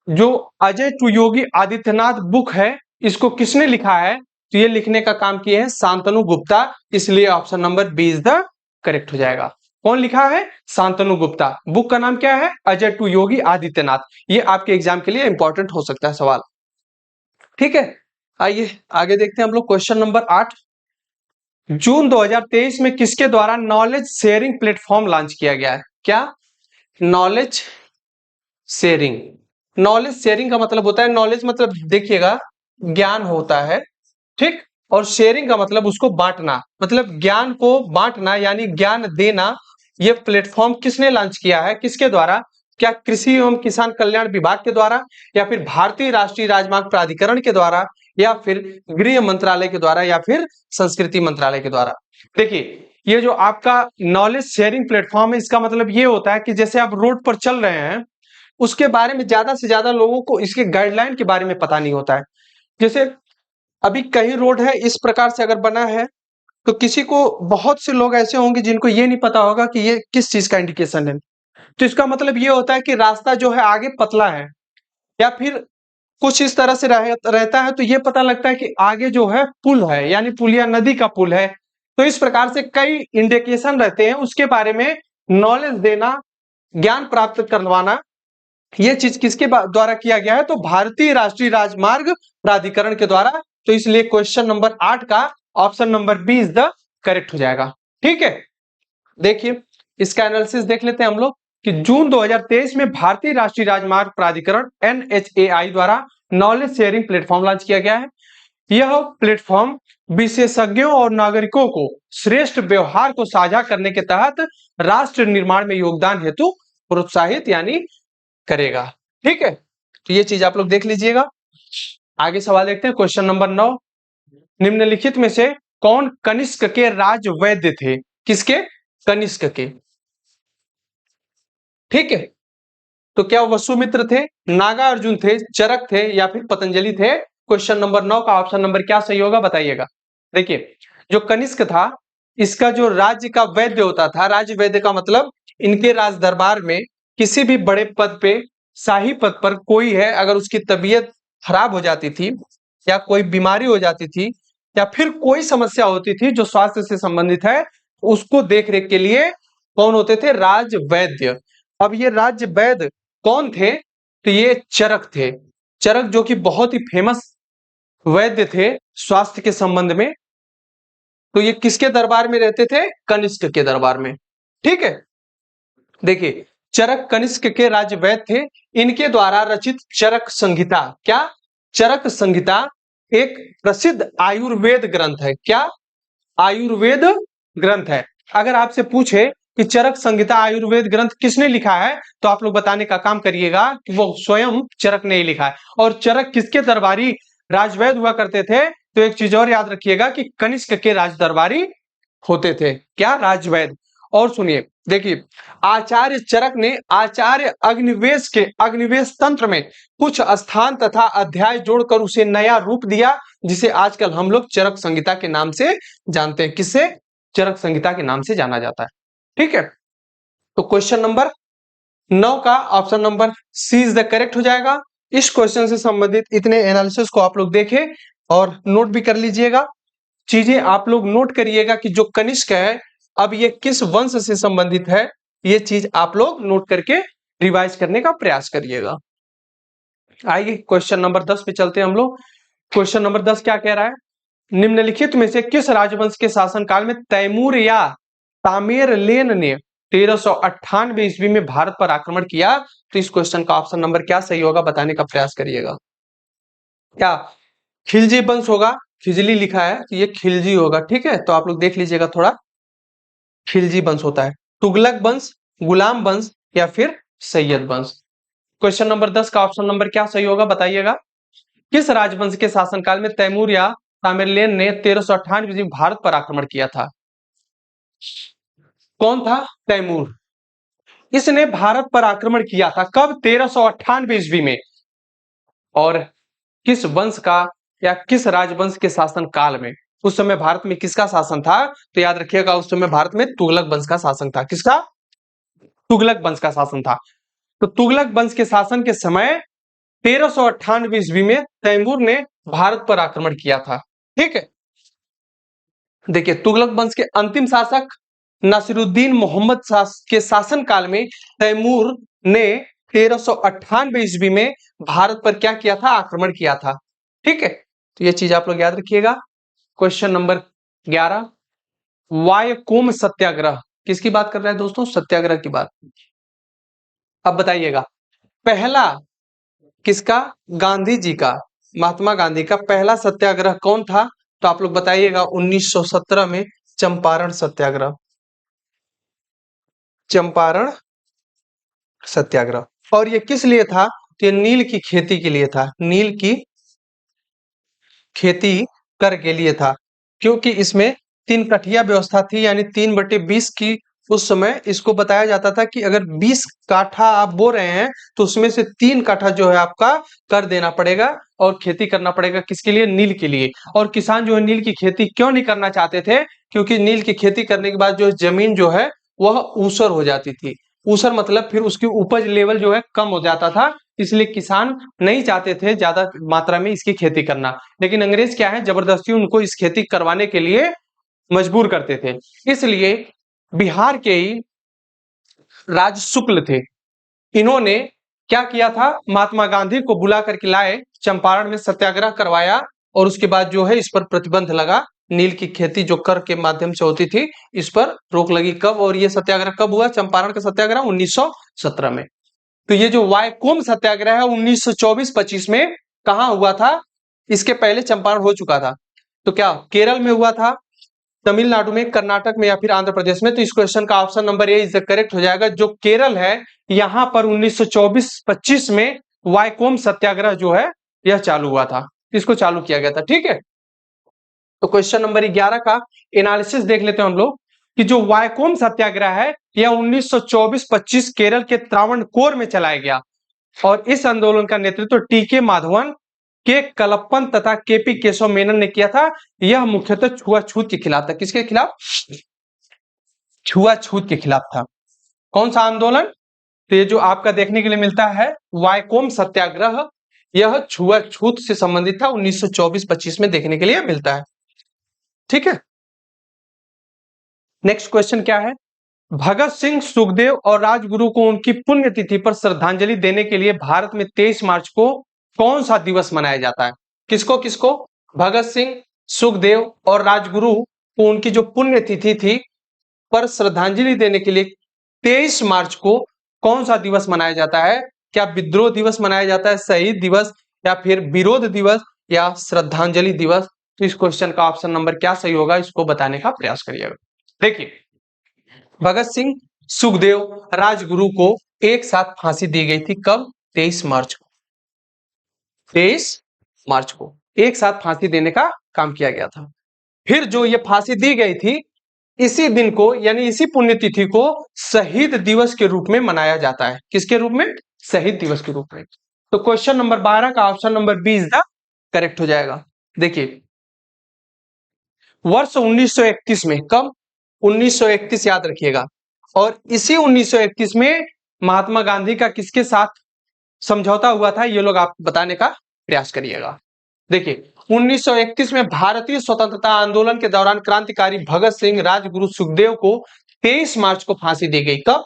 जो अजय टू योगी आदित्यनाथ बुक है इसको किसने लिखा है? तो ये लिखने का काम किए हैं शांतनु गुप्ता, इसलिए ऑप्शन नंबर 20 द करेक्ट हो जाएगा। कौन लिखा है? शांतनु गुप्ता। बुक का नाम क्या है? अजय टू योगी आदित्यनाथ। ये आपके एग्जाम के लिए इंपॉर्टेंट हो सकता है सवाल। ठीक है, आइए आगे देखते हैं हम लोग। क्वेश्चन नंबर 8, जून 2023 में किसके द्वारा नॉलेज शेयरिंग प्लेटफॉर्म लॉन्च किया गया है? क्या? Knowledge sharing. नॉलेज शेयरिंग का मतलब होता है, नॉलेज मतलब देखिएगा ज्ञान होता है, ठीक, और शेयरिंग का मतलब उसको बांटना, मतलब ज्ञान को बांटना यानी ज्ञान देना। ये प्लेटफॉर्म किसने लॉन्च किया है? किसके द्वारा? क्या कृषि एवं किसान कल्याण विभाग के द्वारा, या फिर भारतीय राष्ट्रीय राजमार्ग प्राधिकरण के द्वारा, या फिर गृह मंत्रालय के द्वारा, या फिर संस्कृति मंत्रालय के द्वारा? देखिए ये जो आपका नॉलेज शेयरिंग प्लेटफॉर्म है इसका मतलब ये होता है कि जैसे आप रोड पर चल रहे हैं उसके बारे में ज्यादा से ज्यादा लोगों को इसके गाइडलाइन के बारे में पता नहीं होता है। जैसे अभी कहीं रोड है इस प्रकार से अगर बना है तो किसी को, बहुत से लोग ऐसे होंगे जिनको ये नहीं पता होगा कि ये किस चीज का इंडिकेशन है। तो इसका मतलब ये होता है कि रास्ता जो है आगे पतला है, या फिर कुछ इस तरह से रहता है तो ये पता लगता है कि आगे जो है पुल है, यानी पुल या नदी का पुल है। तो इस प्रकार से कई इंडिकेशन रहते हैं, उसके बारे में नॉलेज देना, ज्ञान प्राप्त करवाना, ये चीज किसके द्वारा किया गया है? तो भारतीय राष्ट्रीय राजमार्ग प्राधिकरण के द्वारा। तो इसलिए क्वेश्चन नंबर 8 का ऑप्शन नंबर 20 द करेक्ट हो जाएगा। ठीक है, देखिए इसका एनालिसिस देख लेते हैं हम लोग कि जून 2023 में भारतीय राष्ट्रीय राजमार्ग प्राधिकरण NHAI द्वारा नॉलेज शेयरिंग प्लेटफॉर्म लॉन्च किया गया है। यह प्लेटफॉर्म विशेषज्ञों और नागरिकों को श्रेष्ठ व्यवहार को साझा करने के तहत राष्ट्र निर्माण में योगदान हेतु प्रोत्साहित यानी करेगा। ठीक है, तो ये चीज आप लोग देख लीजिएगा। आगे सवाल देखते हैं, क्वेश्चन नंबर 9। निम्नलिखित में से कौन कनिष्क के राजवैद्य थे? किसके? कनिष्क के। ठीक है, तो क्या वसुमित्र थे, नागार्जुन थे, चरक थे या फिर पतंजलि थे? क्वेश्चन नंबर 9 का ऑप्शन नंबर क्या सही होगा बताइएगा। देखिए, जो कनिष्क था इसका जो राज्य का वैद्य होता था, राज्य वैद्य का मतलब इनके राज दरबार में किसी भी बड़े पद पे, शाही पद पर कोई है, अगर उसकी तबीयत खराब हो जाती थी या कोई बीमारी हो जाती थी या फिर कोई समस्या होती थी जो स्वास्थ्य से संबंधित है, उसको देख रेख के लिए कौन होते थे? राज वैद्य। अब ये राज्य वैद्य कौन थे? तो ये चरक थे। चरक जो कि बहुत ही फेमस वैद्य थे स्वास्थ्य के संबंध में। तो ये किसके दरबार में रहते थे? कनिष्क के दरबार में। ठीक है, देखिए चरक कनिष्क के राज्य वैद्य थे। इनके द्वारा रचित चरक संहिता, क्या? चरक संहिता एक प्रसिद्ध आयुर्वेद ग्रंथ है। क्या? आयुर्वेद ग्रंथ है। अगर आपसे पूछे कि चरक संहिता आयुर्वेद ग्रंथ किसने लिखा है, तो आप लोग बताने का काम करिएगा कि वो स्वयं चरक ने ही लिखा है। और चरक किसके दरबारी राजवैद हुआ करते थे? तो एक चीज और याद रखिएगा कि कनिष्क के राज दरबारी होते थे। क्या? राजवैद। और सुनिए, देखिए आचार्य चरक ने आचार्य अग्निवेश के अग्निवेश तंत्र में कुछ स्थान तथा अध्याय जोड़कर उसे नया रूप दिया, जिसे आजकल हम लोग चरक संहिता के नाम से जानते हैं। किससे? चरक संहिता के नाम से जाना जाता है। ठीक है, तो क्वेश्चन नंबर 9 का option number C is the correct हो जाएगा। इस क्वेश्चन से संबंधित इतने एनालिसिस को आप लोग देखें और नोट भी कर लीजिएगा। चीजें आप लोग नोट करिएगा कि जो कनिष्क है अब ये किस वंश से संबंधित है, ये चीज आप लोग नोट करके रिवाइज करने का प्रयास करिएगा। आइए क्वेश्चन नंबर 10 पे चलते हैं हम लोग। क्वेश्चन नंबर 10 क्या कह रहा है? निम्नलिखित में से किस राजवंश के शासनकाल में तैमूर या तामेरलेन ने 1398 ईस्वी में भारत पर आक्रमण किया? तो इस क्वेश्चन का ऑप्शन नंबर क्या सही होगा बताने का प्रयास करिएगा। क्या खिलजी वंश होगा? खिजली लिखा है तो ये खिलजी होगा। ठीक है, तो आप लोग देख लीजिएगा थोड़ा, खिलजी वंश होता है। तुगलक वंश, गुलाम वंश या फिर सैयद वंश? क्वेश्चन नंबर 10 का ऑप्शन नंबर क्या सही होगा बताइएगा। किस राजवंश के शासनकाल में तैमूर या तामेरलेन ने 1398 में भारत पर आक्रमण किया था? कौन था? तैमूर। इसने भारत पर आक्रमण किया था कब? 1398 ईस्वी में। और किस वंश का या किस राजवंश के शासन काल में? उस समय भारत में किसका शासन था? तो याद रखिएगा उस समय भारत में तुगलक वंश का शासन था। किसका? तुगलक वंश का शासन था। तो तुगलक वंश के शासन के समय 1398 ईस्वी में तैमूर ने भारत पर आक्रमण किया था। ठीक है, देखिए तुगलक वंश के अंतिम शासक नासिरुद्दीन मोहम्मद के शासन काल में तैमूर ने 1398 ईस्वी में भारत पर क्या किया था? आक्रमण किया था। ठीक है, तो ये चीज आप लोग याद रखिएगा। क्वेश्चन नंबर 11, वायकोम सत्याग्रह किसकी बात कर रहा है दोस्तों? सत्याग्रह की बात। अब बताइएगा पहला किसका? गांधी जी का, महात्मा गांधी का पहला सत्याग्रह कौन था? तो आप लोग बताइएगा 1917 में चंपारण सत्याग्रह। चंपारण सत्याग्रह। और ये किस लिए था? तो ये नील की खेती के लिए था। नील की खेती कर के लिए था, क्योंकि इसमें 3 कठिया व्यवस्था थी, यानी 3/20 की। उस समय इसको बताया जाता था कि अगर 20 काठा आप बो रहे हैं तो उसमें से 3 काठा जो है आपका कर देना पड़ेगा और खेती करना पड़ेगा। किसके लिए? नील के लिए। और किसान जो है नील की खेती क्यों नहीं करना चाहते थे? क्योंकि नील की खेती करने के बाद जो जमीन जो है वह ऊसर हो जाती थी। ऊसर मतलब फिर उसकी उपज लेवल जो है कम हो जाता था, इसलिए किसान नहीं चाहते थे ज्यादा मात्रा में इसकी खेती करना। लेकिन अंग्रेज क्या है, जबरदस्ती उनको इस खेती करवाने के लिए मजबूर करते थे। इसलिए बिहार के ही राज शुक्ल थे, इन्होंने क्या किया था? महात्मा गांधी को बुला करके लाए, चंपारण में सत्याग्रह करवाया और उसके बाद जो है इस पर प्रतिबंध लगा नील की खेती जो कर के माध्यम से होती थी, इस पर रोक लगी। कब और ये सत्याग्रह कब हुआ? चंपारण का सत्याग्रह 1917 में। तो ये जो वायकोम सत्याग्रह है 1924-25 में कहां हुआ था? इसके पहले चंपारण हो चुका था। तो क्या केरल में हुआ था, तमिलनाडु में, कर्नाटक में या फिर आंध्र प्रदेश में? तो इस क्वेश्चन का option number A is the correct हो जाएगा। जो केरल है यहां पर 1924-25 में वायकोम सत्याग्रह जो है यह चालू हुआ था, इसको चालू किया गया था। ठीक है, तो क्वेश्चन नंबर 11 का एनालिसिस देख लेते हैं हम लोग कि जो वायकोम सत्याग्रह है यह 1924-25 केरल के त्रावणकोर में चलाया गया और इस आंदोलन का नेतृत्व टी.के. माधवन, के कलप्पन तथा के.पी. केशव मेनन ने किया था। यह मुख्यतः छुआछूत के खिलाफ था। किसके खिलाफ? छुआछूत के खिलाफ था। कौन सा आंदोलन? तो ये जो आपका देखने के लिए मिलता है वायकोम सत्याग्रह, यह छुआछूत से संबंधित था, 1924-25 में देखने के लिए मिलता है। ठीक है, नेक्स्ट क्वेश्चन क्या है? भगत सिंह, सुखदेव और राजगुरु को उनकी पुण्यतिथि पर श्रद्धांजलि देने के लिए भारत में 23 मार्च को कौन सा दिवस मनाया जाता है? किसको किसको? भगत सिंह, सुखदेव और राजगुरु को उनकी जो पुण्यतिथि थी पर श्रद्धांजलि देने के लिए 23 मार्च को कौन सा दिवस मनाया जाता है? क्या विद्रोह दिवस मनाया जाता है, शहीद दिवस, या फिर विरोध दिवस, या श्रद्धांजलि दिवस? तो इस क्वेश्चन का ऑप्शन नंबर क्या सही होगा, इसको बताने का प्रयास करिएगा। देखिए, भगत सिंह, सुखदेव, राजगुरु को एक साथ फांसी दी गई थी। कब? 23 मार्च को। 23 मार्च को एक साथ फांसी देने का काम किया गया था। फिर जो ये फांसी दी गई थी, इसी दिन को यानी इसी पुण्यतिथि को शहीद दिवस के रूप में मनाया जाता है। किसके रूप में? शहीद दिवस के रूप में। तो क्वेश्चन नंबर 12 का option number B is the correct हो जाएगा। देखिए, वर्ष 1931 में, कब? 1931 याद रखिएगा। और इसी 1931 में महात्मा गांधी का किसके साथ समझौता हुआ था, ये लोग आप बताने का प्रयास करिएगा। देखिए, 1931 में भारतीय स्वतंत्रता आंदोलन के दौरान क्रांतिकारी भगत सिंह, राजगुरु, सुखदेव को 23 मार्च को फांसी दी गई। कब?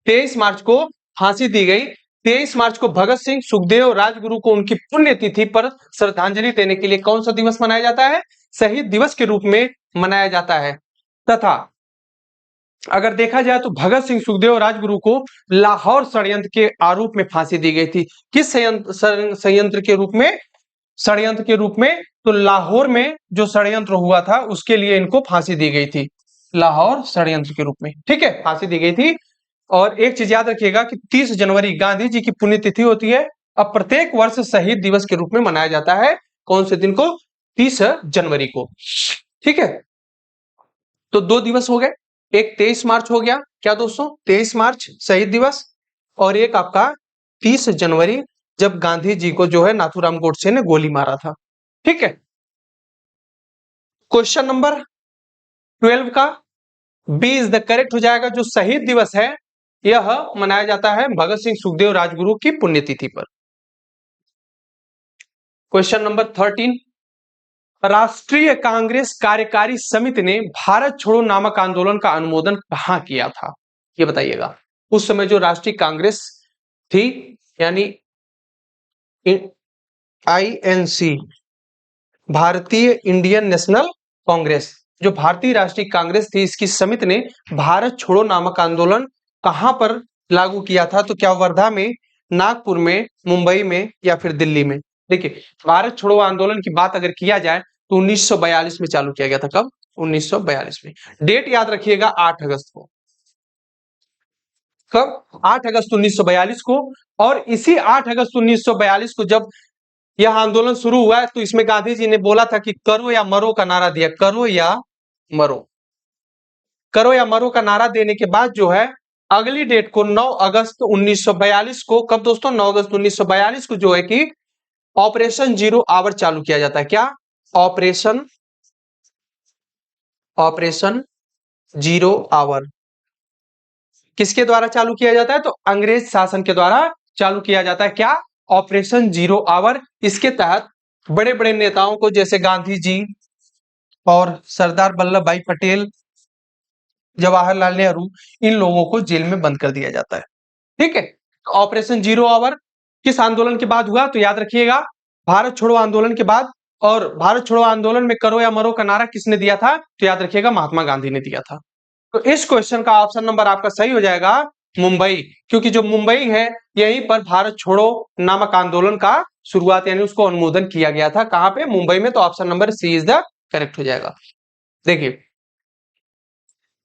23 मार्च को फांसी दी गई। 23 मार्च को भगत सिंह, सुखदेव, राजगुरु को उनकी पुण्यतिथि पर श्रद्धांजलि देने के लिए कौन सा दिवस मनाया जाता है? शहीद दिवस के रूप में मनाया जाता है। तथा अगर देखा जाए तो भगत सिंह, सुखदेव और राजगुरु को लाहौर षड्यंत्र के आरोप में फांसी दी गई थी। किस षड्यंत्र के रूप में? षड्यंत्र के रूप में। तो लाहौर में जो षड्यंत्र हुआ था उसके लिए इनको फांसी दी गई थी, लाहौर षड्यंत्र के रूप में। ठीक है, फांसी दी गई थी। और एक चीज याद रखिएगा कि 30 जनवरी गांधी जी की पुण्यतिथि होती है। अब प्रत्येक वर्ष शहीद दिवस के रूप में मनाया जाता है। कौन से दिन को? 30 जनवरी को। ठीक है, तो 2 दिवस हो गए, एक 23 मार्च हो गया, क्या दोस्तों? 23 मार्च शहीद दिवस, और एक आपका 30 जनवरी जब गांधी जी को जो है नाथूराम गोडसे ने गोली मारा था। ठीक है, क्वेश्चन नंबर 12 का बी इज द करेक्ट हो जाएगा। जो शहीद दिवस है यह मनाया जाता है भगत सिंह, सुखदेव, राजगुरु की पुण्यतिथि पर। क्वेश्चन नंबर 13, राष्ट्रीय कांग्रेस कार्यकारी समिति ने भारत छोड़ो नामक आंदोलन का अनुमोदन कहां किया था, ये बताइएगा। उस समय जो राष्ट्रीय कांग्रेस थी यानी INC, भारतीय इंडियन नेशनल कांग्रेस, जो भारतीय राष्ट्रीय कांग्रेस थी, इसकी समिति ने भारत छोड़ो नामक आंदोलन कहां पर लागू किया था? तो क्या वर्धा में, नागपुर में, मुंबई में, या फिर दिल्ली में? देखिए, भारत छोड़ो आंदोलन की बात अगर किया जाए तो 1942 में चालू किया गया था। कब? 1942 में। डेट याद रखिएगा, 8 अगस्त को। कब? 8 अगस्त 1942 को। और इसी 8 अगस्त 1942 को जब यह आंदोलन शुरू हुआ है तो इसमें गांधी जी ने बोला था कि करो या मरो का नारा दिया, करो या मरो। करो या मरो का नारा देने के बाद जो है अगली डेट को 9 अगस्त 1942 को, कब दोस्तों? 9 अगस्त 1942 को जो है कि ऑपरेशन जीरो आवर चालू किया जाता है। क्या? ऑपरेशन जीरो आवर किसके द्वारा चालू किया जाता है? तो अंग्रेज शासन के द्वारा चालू किया जाता है। क्या? Operation zero hour. इसके तहत बड़े बड़े नेताओं को, जैसे गांधी जी और सरदार वल्लभ भाई पटेल, जवाहरलाल नेहरू, इन लोगों को जेल में बंद कर दिया जाता है। ठीक है, ऑपरेशन जीरो आवर किस आंदोलन के बाद हुआ? तो याद रखिएगा, भारत छोड़ो आंदोलन के बाद और भारत छोड़ो आंदोलन में करो या मरो का नारा किसने दिया था? तो याद रखिएगा महात्मा गांधी ने दिया था। तो इस क्वेश्चन का ऑप्शन नंबर आपका सही हो जाएगा मुंबई, क्योंकि जो मुंबई है यहीं पर भारत छोड़ो नामक आंदोलन का शुरुआत यानी उसको अनुमोदन किया गया था। कहां पे? मुंबई में। तो option number C is the correct हो जाएगा। देखिए,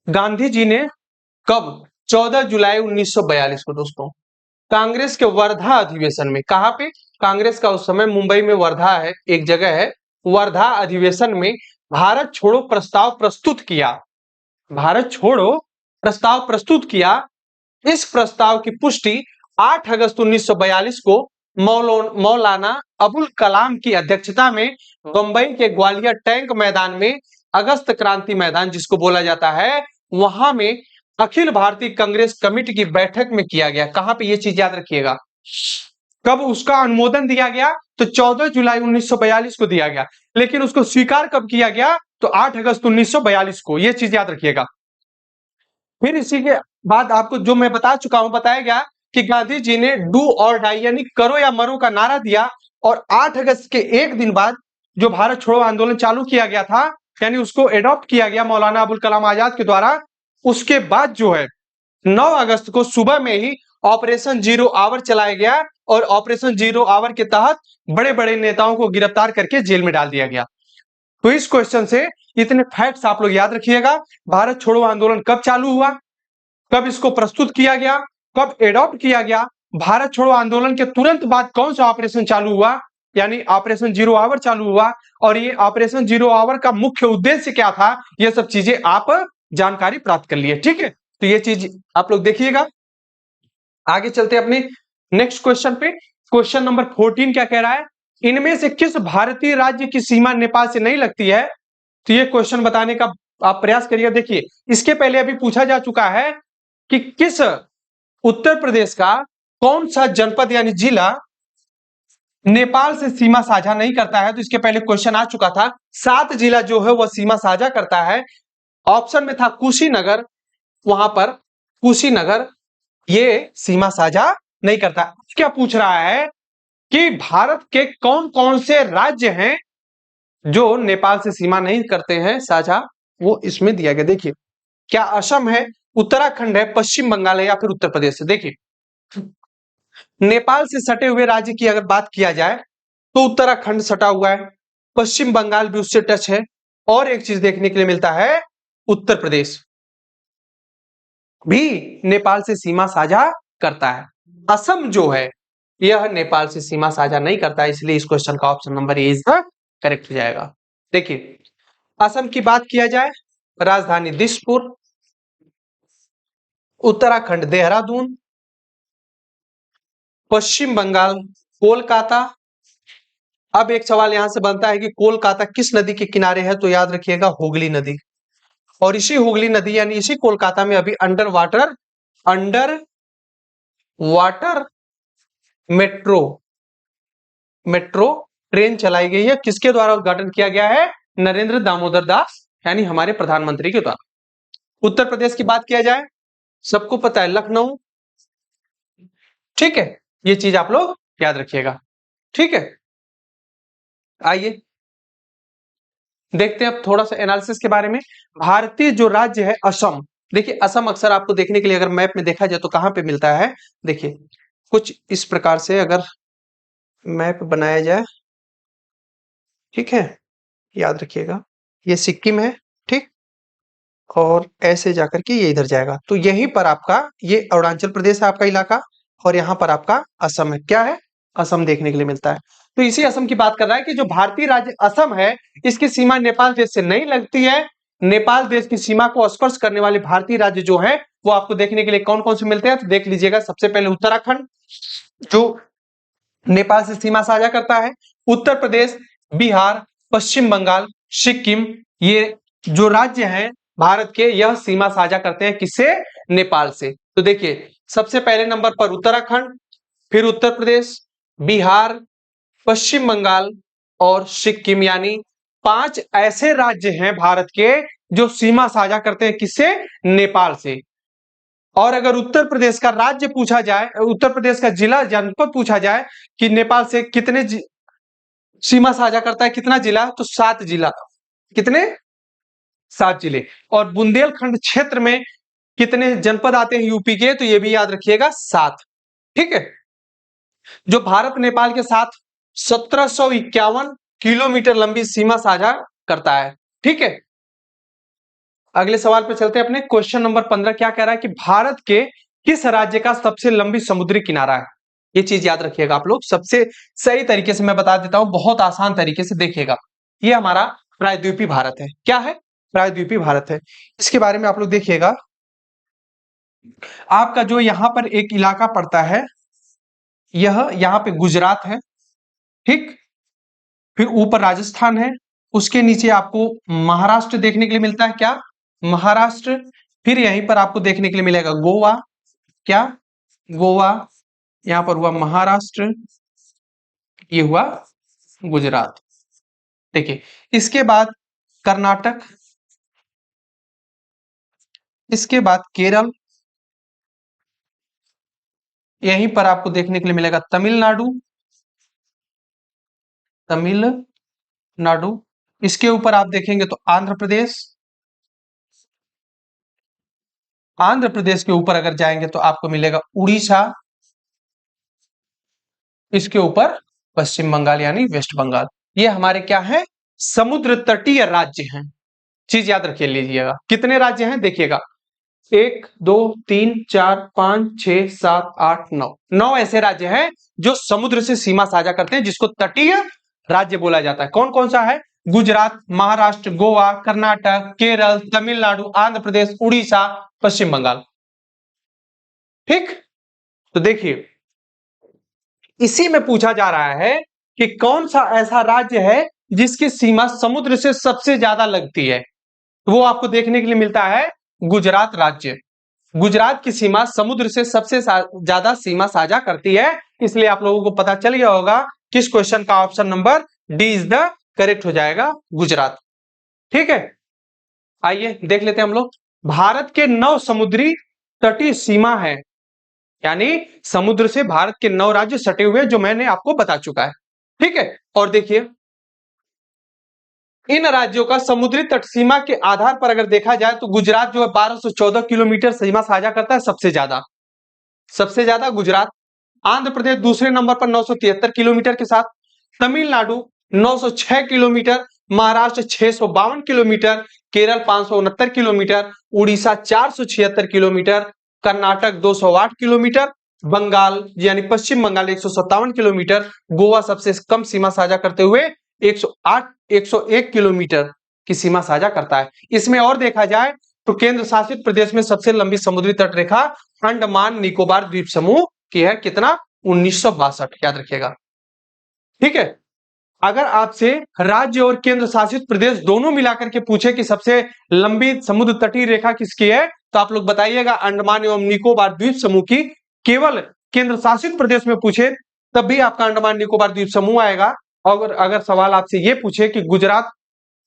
गांधी जी ने कब 14 जुलाई 1942 को दोस्तों कांग्रेस के वर्धा अधिवेशन में, कहां पे? कांग्रेस का उस समय मुंबई में वर्धा है, एक जगह है, वर्धा अधिवेशन में भारत छोड़ो प्रस्ताव प्रस्तुत किया। भारत छोड़ो प्रस्ताव प्रस्तुत किया। इस प्रस्ताव की पुष्टि 8 अगस्त 1942 को मौलाना अबुल कलाम की अध्यक्षता में बंबई के ग्वालियर टैंक मैदान में, अगस्त क्रांति मैदान जिसको बोला जाता है, वहां में अखिल भारतीय कांग्रेस कमेटी की बैठक में किया गया। कहां पे? ये चीज याद रखिएगा। कब उसका अनुमोदन दिया गया? तो 14 जुलाई 1942 को दिया गया, लेकिन उसको स्वीकार कब किया गया? तो 8 अगस्त 1942 को। ये चीज याद रखिएगा। फिर इसी के बाद आपको जो मैं बता चुका हूं, बताया गया कि गांधी जी ने डू और डाई यानी करो या मरो का नारा दिया, और 8 अगस्त के एक दिन बाद जो भारत छोड़ो आंदोलन चालू किया गया था यानी उसको एडॉप्ट किया गया मौलाना अबुल कलाम आजाद के द्वारा। उसके बाद जो है 9 अगस्त को सुबह में ही ऑपरेशन जीरो आवर चलाया गया, और ऑपरेशन जीरो आवर के तहत बड़े बड़े नेताओं को गिरफ्तार करके जेल में डाल दिया गया। तो इस क्वेश्चन से इतने फैक्ट्स आप लोग याद रखिएगा। भारत छोड़ो आंदोलन कब चालू हुआ, कब इसको प्रस्तुत किया गया, कब एडॉप्ट किया गया, भारत छोड़ो आंदोलन के तुरंत बाद कौन सा ऑपरेशन चालू हुआ यानी ऑपरेशन जीरो आवर चालू हुआ, और ये ऑपरेशन जीरो आवर का मुख्य उद्देश्य क्या था, ये सब चीजें आप जानकारी प्राप्त कर लिए। ठीक है, तो ये चीज आप लोग देखिएगा। आगे चलते अपने नेक्स्ट क्वेश्चन पे। क्वेश्चन नंबर 14 क्या कह रहा है? इनमें से किस भारतीय राज्य की सीमा नेपाल से नहीं लगती है? तो ये क्वेश्चन बताने का आप प्रयास करिए। देखिए, इसके पहले अभी पूछा जा चुका है कि किस उत्तर प्रदेश का कौन सा जनपद यानी जिला नेपाल से सीमा साझा नहीं करता है। तो इसके पहले क्वेश्चन आ चुका था। 7 जिला जो है वह सीमा साझा करता है। ऑप्शन में था कुशीनगर, वहां पर कुशीनगर ये सीमा साझा नहीं करता। क्या पूछ रहा है कि भारत के कौन कौन से राज्य हैं जो नेपाल से सीमा नहीं करते हैं साझा, वो इसमें दिया गया। देखिए, क्या असम है, उत्तराखंड है, पश्चिम बंगाल है, या फिर उत्तर प्रदेश है? देखिए, नेपाल से सटे हुए राज्य की अगर बात किया जाए तो उत्तराखंड सटा हुआ है, पश्चिम बंगाल भी उससे टच है, और एक चीज देखने के लिए मिलता है, उत्तर प्रदेश भी नेपाल से सीमा साझा करता है। असम जो है यह नेपाल से सीमा साझा नहीं करता है, इसलिए इस क्वेश्चन का option number A is correct हो जाएगा। देखिए, असम की बात किया जाए, राजधानी दिसपुर, उत्तराखंड देहरादून, पश्चिम बंगाल कोलकाता। अब एक सवाल यहां से बनता है कि कोलकाता किस नदी के किनारे है? तो याद रखिएगा हुगली नदी, और इसी हुगली नदी यानी इसी कोलकाता में अभी अंडर वाटर मेट्रो ट्रेन चलाई गई है। किसके द्वारा उद्घाटन किया गया है? नरेंद्र दामोदर दास यानी हमारे प्रधानमंत्री के द्वारा। उत्तर प्रदेश की बात किया जाए, सबको पता है लखनऊ। ठीक है, ये चीज आप लोग याद रखिएगा। ठीक है, आइए देखते हैं अब थोड़ा सा एनालिसिस के बारे में। भारतीय जो राज्य है असम, देखिए असम अक्सर आपको देखने के लिए अगर मैप में देखा जाए तो कहां पे मिलता है? देखिए, कुछ इस प्रकार से अगर मैप बनाया जाए, ठीक है, याद रखिएगा, ये सिक्किम है, ठीक, और ऐसे जाकर के ये इधर जाएगा, तो यहीं पर आपका ये अरुणाचल प्रदेश है आपका इलाका, और यहाँ पर आपका असम है। क्या है? असम देखने के लिए मिलता है। तो इसी असम की बात कर रहा है कि जो भारतीय राज्य असम है इसकी सीमा नेपाल देश से नहीं लगती है। नेपाल देश की सीमा को स्पर्श करने वाले भारतीय राज्य जो है वो आपको देखने के लिए कौन कौन से मिलते हैं? तो देख लीजिएगा, सबसे पहले उत्तराखंड जो नेपाल से सीमा साझा करता है, उत्तर प्रदेश, बिहार, पश्चिम बंगाल, सिक्किम, ये जो राज्य हैं भारत के यह सीमा साझा करते हैं किससे? नेपाल से। तो देखिए, सबसे पहले नंबर पर उत्तराखंड, फिर उत्तर प्रदेश, बिहार, पश्चिम बंगाल और सिक्किम, यानी 5 ऐसे राज्य हैं भारत के जो सीमा साझा करते हैं किससे? नेपाल से। और अगर उत्तर प्रदेश का राज्य पूछा जाए, उत्तर प्रदेश का जिला जनपद पूछा जाए कि नेपाल से कितने सीमा साझा करता है कितना जिला, तो 7 जिला। कितने, 7 जिले। और बुंदेलखंड क्षेत्र में कितने जनपद आते हैं यूपी के, तो ये भी याद रखिएगा 7। ठीक है, जो भारत नेपाल के साथ 1751 किलोमीटर लंबी सीमा साझा करता है। ठीक है, अगले सवाल पे चलते हैं अपने। क्वेश्चन नंबर 15 क्या कह रहा है कि भारत के किस राज्य का सबसे लंबी समुद्री किनारा है। ये चीज याद रखिएगा आप लोग, सबसे सही तरीके से मैं बता देता हूं, बहुत आसान तरीके से देखिएगा। ये हमारा प्रायद्वीपीय भारत है। क्या है, प्रायद्वीपीय भारत है। इसके बारे में आप लोग देखिएगा, आपका जो यहां पर एक इलाका पड़ता है, यह यहां पे गुजरात है। ठीक, फिर ऊपर राजस्थान है, उसके नीचे आपको महाराष्ट्र देखने के लिए मिलता है। क्या, महाराष्ट्र। फिर यहीं पर आपको देखने के लिए मिलेगा गोवा। क्या, गोवा। यहां पर हुआ महाराष्ट्र, ये हुआ गुजरात। देखिए, इसके बाद कर्नाटक, इसके बाद केरल, यहीं पर आपको देखने के लिए मिलेगा तमिलनाडु, तमिलनाडु। इसके ऊपर आप देखेंगे तो आंध्र प्रदेश, आंध्र प्रदेश के ऊपर अगर जाएंगे तो आपको मिलेगा उड़ीसा, इसके ऊपर पश्चिम बंगाल यानी वेस्ट बंगाल। ये हमारे क्या है, समुद्र तटीय राज्य हैं। चीज याद रखिए लीजिएगा, कितने राज्य हैं देखिएगा, 1 2 3 4 5 6 7 8 9, 9 ऐसे राज्य हैं जो समुद्र से सीमा साझा करते हैं, जिसको तटीय राज्य बोला जाता है। कौन कौन सा है, गुजरात, महाराष्ट्र, गोवा, कर्नाटक, केरल, तमिलनाडु, आंध्र प्रदेश, उड़ीसा, पश्चिम बंगाल। ठीक, तो देखिए, इसी में पूछा जा रहा है कि कौन सा ऐसा राज्य है जिसकी सीमा समुद्र से सबसे ज्यादा लगती है। वो आपको देखने के लिए मिलता है गुजरात राज्य। गुजरात की सीमा समुद्र से सबसे ज्यादा सीमा साझा करती है। इसलिए आप लोगों को पता चल गया होगा किस क्वेश्चन का option number D is the correct हो जाएगा, गुजरात। ठीक है, आइए देख लेते हैं हम लोग। भारत के 9 समुद्री तटीय सीमा है, यानी समुद्र से भारत के 9 राज्य सटे हुए हैं, जो मैंने आपको बता चुका है। ठीक है, और देखिए, इन राज्यों का समुद्री तट सीमा के आधार पर अगर देखा जाए तो गुजरात जो है 1214 किलोमीटर सीमा साझा करता है, सबसे ज्यादा गुजरात। आंध्र प्रदेश दूसरे नंबर पर 973 किलोमीटर के साथ, Tamil Nadu 906 kilometre, Maharashtra 652 kilometre, Kerala 569 kilometre, Orissa 476 kilometre, Karnataka 208 kilometre, Bengal यानी पश्चिम बंगाल 157 किलोमीटर, गोवा सबसे कम सीमा साझा करते हुए 101 किलोमीटर की सीमा साझा करता है। इसमें और देखा जाए तो केंद्र शासित प्रदेश में सबसे लंबी समुद्री तट रेखा अंडमान निकोबार द्वीप समूह की है। कितना, 1962, याद रखिएगा। ठीक है, अगर आपसे राज्य और केंद्र शासित प्रदेश दोनों मिलाकर के पूछे कि सबसे लंबी समुद्र तटीय रेखा किसकी है, तो आप लोग बताइएगा अंडमान एवं निकोबार द्वीप समूह की। केवल केंद्र शासित प्रदेश में पूछे तब भी आपका अंडमान निकोबार द्वीप समूह आएगा। और अगर सवाल आपसे यह पूछे कि गुजरात,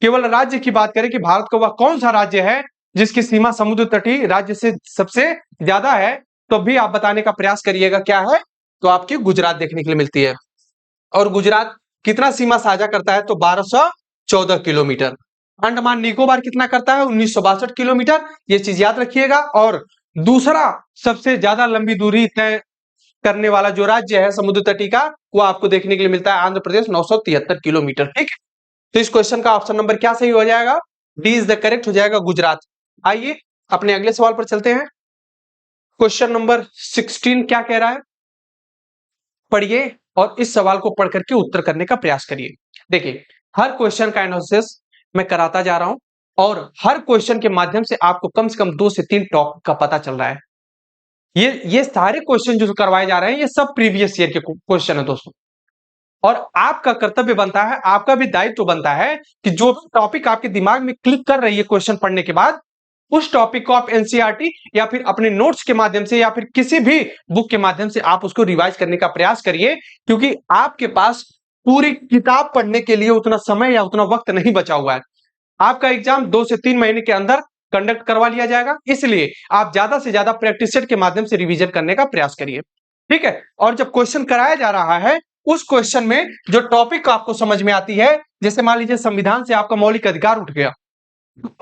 केवल राज्य की बात करें कि भारत का वह कौन सा राज्य है जिसकी सीमा समुद्र तटीय राज्य से सबसे ज्यादा है, तो भी आप बताने का प्रयास करिएगा क्या है, तो आपकी गुजरात देखने के लिए मिलती है। और गुजरात कितना सीमा साझा करता है, तो 1214 किलोमीटर। अंडमान निकोबार कितना करता है, 1962 किलोमीटर। ये चीज याद रखिएगा। और दूसरा सबसे ज्यादा लंबी दूरी तय करने वाला जो राज्य है समुद्र तटीय का, वो आपको देखने के लिए मिलता है आंध्र प्रदेश 973 किलोमीटर। ठीक है, तो इस क्वेश्चन का ऑप्शन नंबर क्या सही हो जाएगा, डी इज द करेक्ट हो जाएगा, गुजरात। आइए अपने अगले सवाल पर चलते हैं। क्वेश्चन नंबर 16 क्या कह रहा है, पढ़िए और इस सवाल को पढ़ करके उत्तर करने का प्रयास करिए। देखिए, हर क्वेश्चन का एनालिसिस मैं कराता जा रहा हूं और हर क्वेश्चन के माध्यम से आपको कम से कम 2 से 3 टॉपिक का पता चल रहा है। ये सारे क्वेश्चन जो करवाए जा रहे हैं, ये सब प्रीवियस ईयर के क्वेश्चन है दोस्तों। और आपका कर्तव्य बनता है, आपका भी दायित्व बनता है कि जो भी टॉपिक आपके दिमाग में क्लिक कर रही है क्वेश्चन पढ़ने के बाद, उस टॉपिक को आप एनसीईआरटी या फिर अपने नोट्स के माध्यम से या फिर किसी भी बुक के माध्यम से आप उसको रिवाइज करने का प्रयास करिए। क्योंकि आपके पास पूरी किताब पढ़ने के लिए उतना समय या उतना वक्त नहीं बचा हुआ है। आपका एग्जाम 2 से 3 महीने के अंदर कंडक्ट करवा लिया जाएगा, इसलिए आप ज्यादा से ज्यादा प्रैक्टिस सेट के माध्यम से रिवीजन करने का प्रयास करिए। ठीक है, और जब क्वेश्चन कराया जा रहा है उस क्वेश्चन में जो टॉपिक आपको समझ में आती है, जैसे मान लीजिए संविधान से आपका मौलिक अधिकार उठ गया,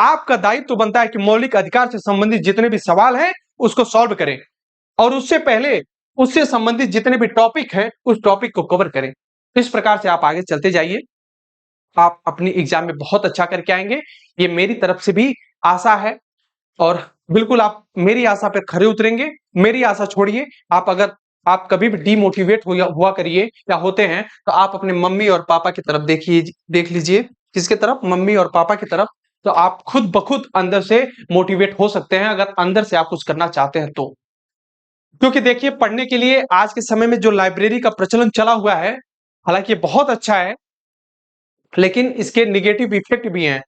आपका दायित्व तो बनता है कि मौलिक अधिकार से संबंधित जितने भी सवाल हैं उसको सॉल्व करें, और उससे पहले उससे संबंधित जितने भी टॉपिक हैं उस टॉपिक को कवर करें। इस प्रकार से आप आगे चलते जाइए, आप अपनी एग्जाम में बहुत अच्छा करके आएंगे, ये मेरी तरफ से भी आशा है। और बिल्कुल आप मेरी आशा पर खरे उतरेंगे। मेरी आशा छोड़िए, आप अगर आप कभी भी डीमोटिवेट हुआ करिए या होते हैं तो आप अपने मम्मी और पापा की तरफ देख लीजिए। किसके तरफ? मम्मी और पापा की तरफ। तो आप खुद ब खुद अंदर से मोटिवेट हो सकते हैं, अगर अंदर से आप कुछ करना चाहते हैं तो। क्योंकि देखिए, पढ़ने के लिए आज के समय में जो लाइब्रेरी का प्रचलन चला हुआ है, हालांकि ये बहुत अच्छा है, लेकिन इसके निगेटिव इफेक्ट भी हैं।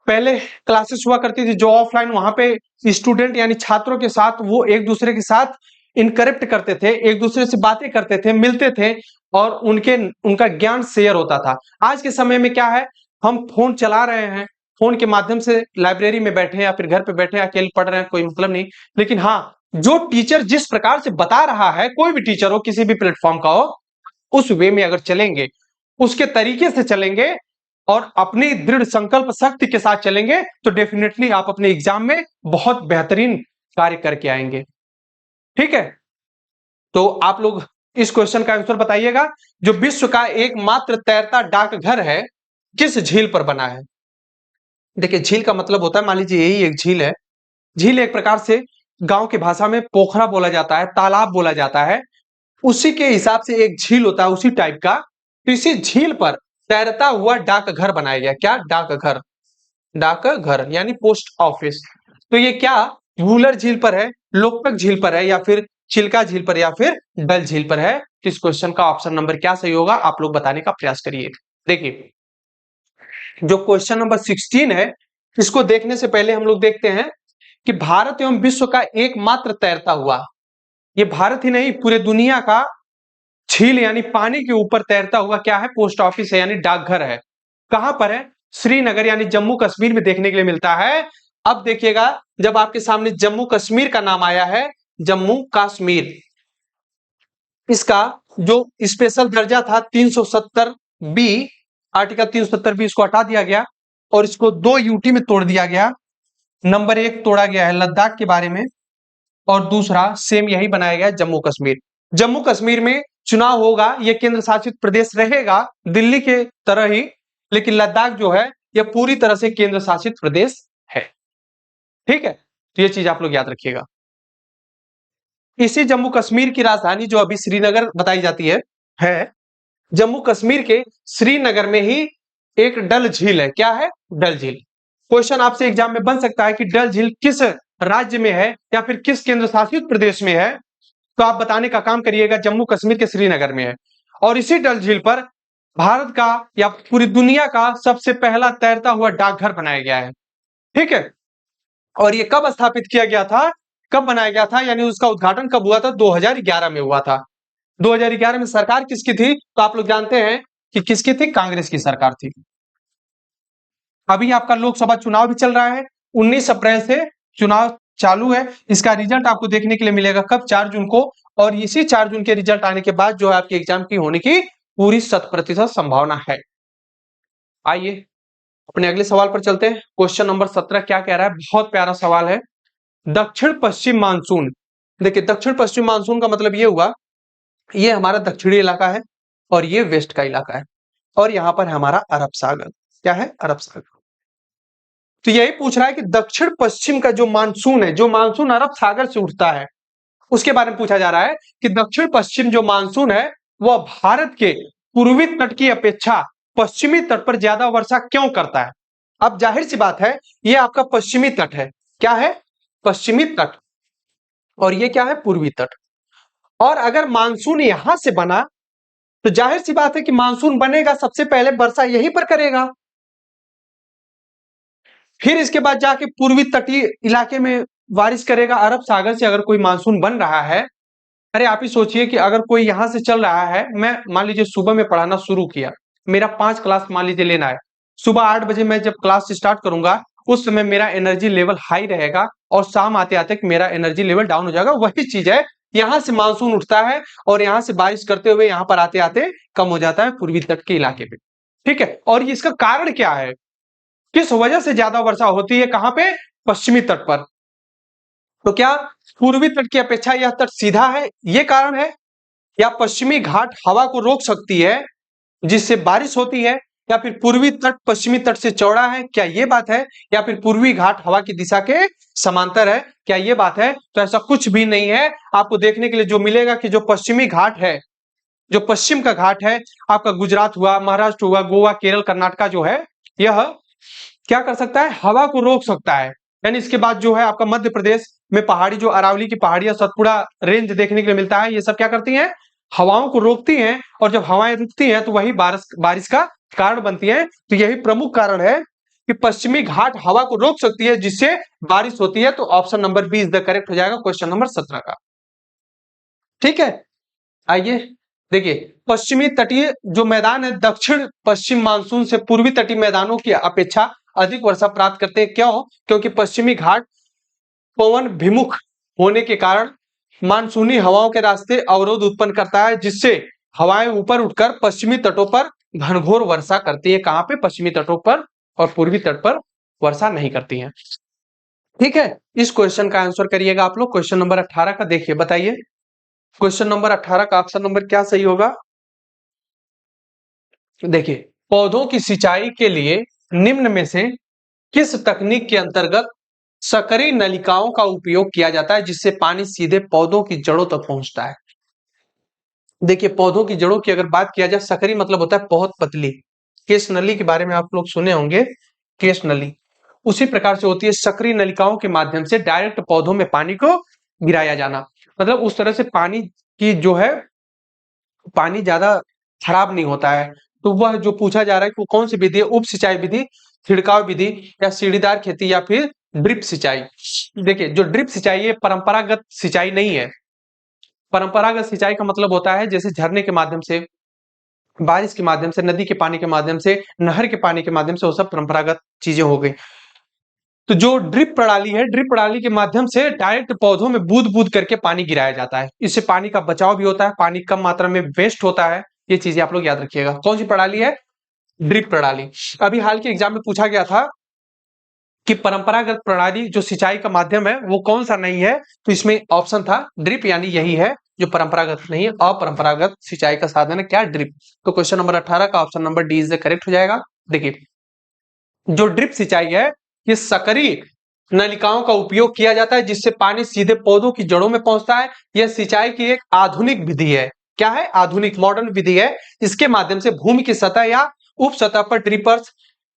पहले क्लासेस हुआ करती थी जो ऑफलाइन, वहां पे स्टूडेंट यानी छात्रों के साथ वो एक दूसरे के साथ इनकरेक्ट करते थे, एक दूसरे से बातें करते थे, मिलते थे और उनका ज्ञान शेयर होता था। आज के समय में क्या है, हम फोन चला रहे हैं, फोन के माध्यम से लाइब्रेरी में बैठे या फिर घर पे बैठे अकेले पढ़ रहे हैं, कोई मतलब नहीं। लेकिन हाँ, जो टीचर जिस प्रकार से बता रहा है, कोई भी टीचर हो, किसी भी प्लेटफॉर्म का हो, उस वे में अगर चलेंगे, उसके तरीके से चलेंगे और अपनी दृढ़ संकल्प शक्ति के साथ चलेंगे तो डेफिनेटली आप अपने एग्जाम में बहुत बेहतरीन कार्य करके आएंगे। ठीक है, तो आप लोग इस क्वेश्चन का आंसर बताइएगा। जो विश्व का एकमात्र तैरता डाकघर है किस झील पर बना है? देखिए, झील का मतलब होता है, मान लीजिए यही एक झील है। झील एक प्रकार से गांव की भाषा में पोखरा बोला जाता है, तालाब बोला जाता है, उसी के हिसाब से एक झील होता है, उसी टाइप का। तो इसी झील पर तैरता हुआ डाकघर बनाया गया। क्या? डाकघर। डाकघर यानी पोस्ट ऑफिस। तो ये क्या वूलर झील पर है, लोकटक झील पर है, या फिर चिल्का झील पर, या फिर डल झील पर है? तो इस क्वेश्चन का ऑप्शन नंबर क्या सही होगा, आप लोग बताने का प्रयास करिए। देखिए, जो क्वेश्चन नंबर 16 है, इसको देखने से पहले हम लोग देखते हैं कि भारत एवं विश्व का एकमात्र तैरता हुआ, ये भारत ही नहीं पूरे दुनिया का झील यानी पानी के ऊपर तैरता हुआ क्या है? पोस्ट ऑफिस है, यानी डाकघर है। कहां पर है? श्रीनगर यानी जम्मू कश्मीर में देखने के लिए मिलता है। अब देखिएगा, जब आपके सामने जम्मू कश्मीर का नाम आया है, जम्मू कश्मीर, इसका जो स्पेशल दर्जा था 370 बी, आर्टिकल 370 बी, इसको हटा दिया गया और इसको 2 यूटी में तोड़ दिया गया। नंबर 1 तोड़ा गया है लद्दाख के बारे में, और दूसरा सेम यही बनाया गया है जम्मू कश्मीर। जम्मू कश्मीर में चुनाव होगा, यह केंद्र शासित प्रदेश रहेगा दिल्ली के तरह ही, लेकिन लद्दाख जो है यह पूरी तरह से केंद्र शासित प्रदेश है। ठीक है, तो ये चीज आप लोग याद रखिएगा। इसी जम्मू कश्मीर की राजधानी जो अभी श्रीनगर बताई जाती है जम्मू कश्मीर के श्रीनगर में ही एक डल झील है। क्या है? डल झील। क्वेश्चन आपसे एग्जाम में बन सकता है कि डल झील किस राज्य में है या फिर किस केंद्र शासित प्रदेश में है, तो आप बताने का काम करिएगा जम्मू कश्मीर के श्रीनगर में है। और इसी डल झील पर भारत का या पूरी दुनिया का सबसे पहला तैरता हुआ डाकघर बनाया गया है। ठीक है, और ये कब स्थापित किया गया था, कब बनाया गया था, यानी उसका उद्घाटन कब हुआ था? 2011 में हुआ था। 2011 में सरकार किसकी थी? तो आप लोग जानते हैं कि किसकी थी? कांग्रेस की सरकार थी। अभी आपका लोकसभा चुनाव भी चल रहा है, 19 अप्रैल से चुनाव चालू है। इसका रिजल्ट आपको देखने के लिए मिलेगा कब? 4 जून को। और इसी 4 जून के रिजल्ट आने के बाद जो है आपके एग्जाम की होने की पूरी 100% संभावना है। आइए अपने अगले सवाल पर चलते हैं। क्वेश्चन नंबर 17 क्या कह रहा है? बहुत प्यारा सवाल है। दक्षिण पश्चिम मानसून। देखिए, दक्षिण पश्चिम मानसून का मतलब ये हुआ, ये हमारा दक्षिणी इलाका है और ये वेस्ट का इलाका है, और यहां पर हमारा अरब सागर। क्या है? अरब सागर। तो यही पूछ रहा है कि दक्षिण पश्चिम का जो मानसून है, जो मानसून अरब सागर से उठता है, उसके बारे में पूछा जा रहा है कि दक्षिण पश्चिम जो मानसून है वह भारत के पूर्वी तट की अपेक्षा पश्चिमी तट पर ज्यादा वर्षा क्यों करता है? अब जाहिर सी बात है, यह आपका पश्चिमी तट है। क्या है? पश्चिमी तट, और ये क्या है? पूर्वी तट। और अगर मानसून यहां से बना तो जाहिर सी बात है कि मानसून बनेगा, सबसे पहले वर्षा यहीं पर करेगा, फिर इसके बाद जाके पूर्वी तटीय इलाके में बारिश करेगा। अरब सागर से अगर कोई मानसून बन रहा है, अरे आप ही सोचिए कि अगर कोई यहां से चल रहा है, मैं मान लीजिए सुबह में पढ़ाना शुरू किया, मेरा 5 क्लास मान लीजिए लेना है, सुबह 8 बजे मैं जब क्लास स्टार्ट करूंगा उस समय मेरा एनर्जी लेवल हाई रहेगा और शाम आते आते मेरा एनर्जी लेवल डाउन हो जाएगा। वही चीज है यहां से मानसून उठता है और यहां से बारिश करते हुए यहां पर आते आते कम हो जाता है पूर्वी तट के इलाके पे। ठीक है, और इसका कारण क्या है, किस वजह से ज्यादा वर्षा होती है कहां पे, पश्चिमी तट पर। तो क्या पूर्वी तट की अपेक्षा यह तट सीधा है, यह कारण है, या पश्चिमी घाट हवा को रोक सकती है जिससे बारिश होती है, या फिर पूर्वी तट पश्चिमी तट से चौड़ा है, क्या यह बात है, या फिर पूर्वी घाट हवा की दिशा के समांतर है, क्या यह बात है। तो ऐसा कुछ भी नहीं है। आपको देखने के लिए जो मिलेगा कि जो पश्चिमी घाट है, जो पश्चिम का घाट है, आपका गुजरात हुआ, महाराष्ट्र हुआ, गोवा, केरल, कर्नाटका जो है, यह क्या कर सकता है, हवा को रोक सकता है। यानी इसके बाद जो है आपका मध्य प्रदेश में पहाड़ी, जो अरावली की पहाड़ियां, सतपुड़ा रेंज देखने के लिए मिलता है, ये सब क्या करती हैं, हवाओं को रोकती हैं, और जब हवाएं रुकती हैं तो वही बारिश का कारण बनती है। तो यही प्रमुख कारण है कि पश्चिमी घाट हवा को रोक सकती है जिससे बारिश होती है। तो option number B is the correct हो जाएगा क्वेश्चन नंबर 17 का। ठीक है, आइए देखिए, पश्चिमी तटीय जो मैदान है दक्षिण पश्चिम मानसून से पूर्वी तटीय मैदानों की अपेक्षा अधिक वर्षा प्राप्त करते हैं। क्यों, क्योंकि पश्चिमी घाट पवन भिमुख होने के कारण मानसूनी हवाओं के रास्ते अवरोध उत्पन्न करता है, जिससे हवाएं ऊपर उठकर पश्चिमी तटों पर घनघोर वर्षा करती है। कहां पे, पश्चिमी तटों पर, और पूर्वी तट पर वर्षा नहीं करती है। ठीक है, इस क्वेश्चन का आंसर करिएगा आप लोग। क्वेश्चन नंबर 18 का देखिए, बताइए क्वेश्चन नंबर 18 का ऑप्शन नंबर क्या सही होगा। देखिए, पौधों की सिंचाई के लिए निम्न में से किस तकनीक के अंतर्गत सकरी नलिकाओं का उपयोग किया जाता है जिससे पानी सीधे पौधों की जड़ों तक पहुंचता है। देखिए, पौधों की जड़ों की अगर बात किया जाए, सकरी मतलब होता है बहुत पतली। केश नली के बारे में आप लोग सुने होंगे, केश नली उसी प्रकार से होती है। सकरी नलिकाओं के माध्यम से डायरेक्ट पौधों में पानी को गिराया जाना, मतलब उस तरह से पानी की जो है, पानी ज्यादा खराब नहीं होता है। तो वह जो पूछा जा रहा है कि वो कौन सी विधि है, उप सिंचाई विधि, छिड़काव विधि, या सीढ़ीदार खेती, या फिर ड्रिप सिंचाई। देखिए, जो ड्रिप सिंचाई है परंपरागत सिंचाई नहीं है। परंपरागत सिंचाई का मतलब होता है जैसे झरने के माध्यम से, बारिश के माध्यम से, नदी के पानी के माध्यम से, नहर के पानी के माध्यम से, वो सब परंपरागत चीजें हो गई। तो जो ड्रिप प्रणाली है, ड्रिप प्रणाली के माध्यम से डायरेक्ट पौधों में बूंद बूंद करके पानी गिराया जाता है। इससे पानी का बचाव भी होता है, पानी कम मात्रा में वेस्ट होता है। ये चीजें आप लोग याद रखिएगा। कौन सी प्रणाली है, ड्रिप प्रणाली। अभी हाल के एग्जाम में पूछा गया था कि परंपरागत प्रणाली जो सिंचाई का माध्यम है वो कौन सा नहीं है, तो इसमें ऑप्शन था ड्रिप, यानी यही है जो परंपरागत नहीं है, अपरंपरागत सिंचाई का साधन है क्या, ड्रिप। तो क्वेश्चन नंबर 18 का option number D is the correct हो जाएगा। देखिए, जो ड्रिप सिंचाई है, ये सकरी नलिकाओं का उपयोग किया जाता है जिससे पानी सीधे पौधों की जड़ों में पहुंचता है। यह सिंचाई की एक आधुनिक विधि है। क्या है, आधुनिक मॉडर्न विधि है। इसके माध्यम से भूमि की सतह या उप सतह पर ड्रिपर्स,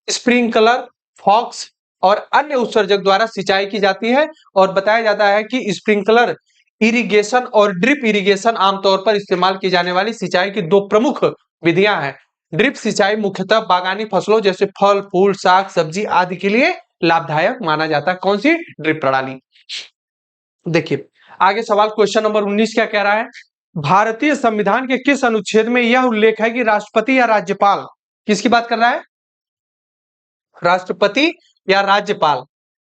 स्प्रिंकलर, फॉक्स और अन्य उत्सर्जक द्वारा सिंचाई की जाती है। और बताया जाता है कि स्प्रिंकलर इरिगेशन और ड्रिप इरिगेशन आमतौर पर इस्तेमाल की जाने वाली सिंचाई की दो प्रमुख विधियां हैं। ड्रिप सिंचाई मुख्यतः बागानी फसलों जैसे फल, फूल, साग, सब्जी आदि के लिए लाभदायक माना जाता है। कौन सी, ड्रिप प्रणाली। देखिए, आगे सवाल क्वेश्चन नंबर 19 क्या कह रहा है, भारतीय संविधान के किस अनुच्छेद में यह उल्लेख है कि राष्ट्रपति या राज्यपाल, किसकी बात कर रहा है, राष्ट्रपति या राज्यपाल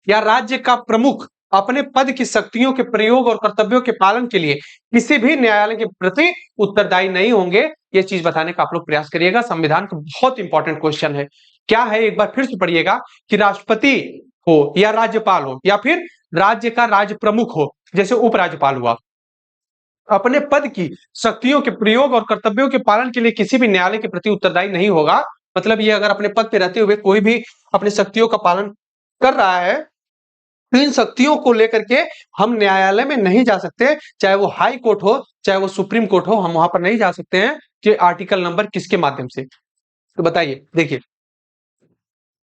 या राज्य का प्रमुख अपने पद की शक्तियों के प्रयोग और कर्तव्यों के पालन के लिए किसी भी न्यायालय के प्रति उत्तरदायी नहीं होंगे। ये चीज बताने का आप लोग प्रयास करिएगा। संविधान का बहुत इंपॉर्टेंट क्वेश्चन है। क्या है, एक बार फिर से पढ़िएगा कि राष्ट्रपति हो या राज्यपाल हो या फिर राज्य का राज्य प्रमुख हो, जैसे उपराज्यपाल हुआ, अपने पद की शक्तियों के प्रयोग और कर्तव्यों के पालन के लिए किसी भी न्यायालय के प्रति उत्तरदायी नहीं होगा। मतलब ये अगर अपने पद पे रहते हुए कोई भी अपनी शक्तियों का पालन कर रहा है, तो इन शक्तियों को लेकर के हम न्यायालय में नहीं जा सकते, चाहे वो हाई कोर्ट हो, चाहे वो सुप्रीम कोर्ट हो, हम वहां पर नहीं जा सकते हैं कि आर्टिकल नंबर किसके माध्यम से। तो बताइए, देखिए,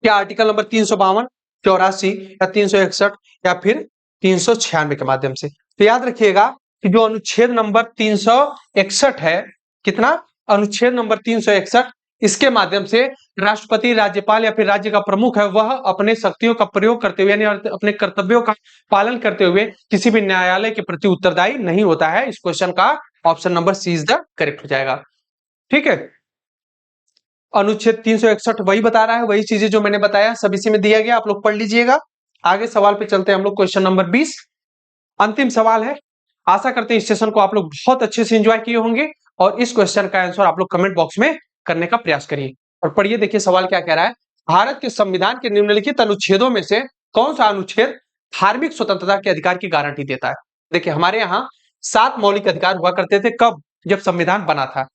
क्या आर्टिकल नंबर 352, 84 या 361 या फिर 396 के माध्यम से। तो याद रखिएगा कि जो अनुच्छेद नंबर 361 है, कितना, अनुच्छेद नंबर 361, इसके माध्यम से राष्ट्रपति, राज्यपाल या फिर राज्य का प्रमुख है, वह अपने शक्तियों का प्रयोग करते हुए यानी अपने कर्तव्यों का पालन करते हुए किसी भी न्यायालय के प्रति उत्तरदायी नहीं होता है। इस क्वेश्चन का option number C is the correct हो जाएगा। ठीक है, अनुच्छेद 361 वही बता रहा है, वही चीजें जो मैंने बताया सब इसी में दिया गया, आप लोग पढ़ लीजिएगा। आगे सवाल पे चलते हैं हम लोग, क्वेश्चन नंबर 20, अंतिम सवाल है। आशा करते हैं इस सेशन को आप लोग बहुत अच्छे से एंजॉय किए होंगे और इस क्वेश्चन का आंसर आप लोग कमेंट बॉक्स में करने का प्रयास करिए। और पढ़िए, देखिए सवाल क्या कह रहा है। भारत के संविधान के निम्नलिखित अनुच्छेदों में से कौन सा अनुच्छेद धार्मिक स्वतंत्रता के अधिकार की गारंटी देता है? देखिए, हमारे यहाँ 7 मौलिक अधिकार हुआ करते थे, कब? जब संविधान बना था।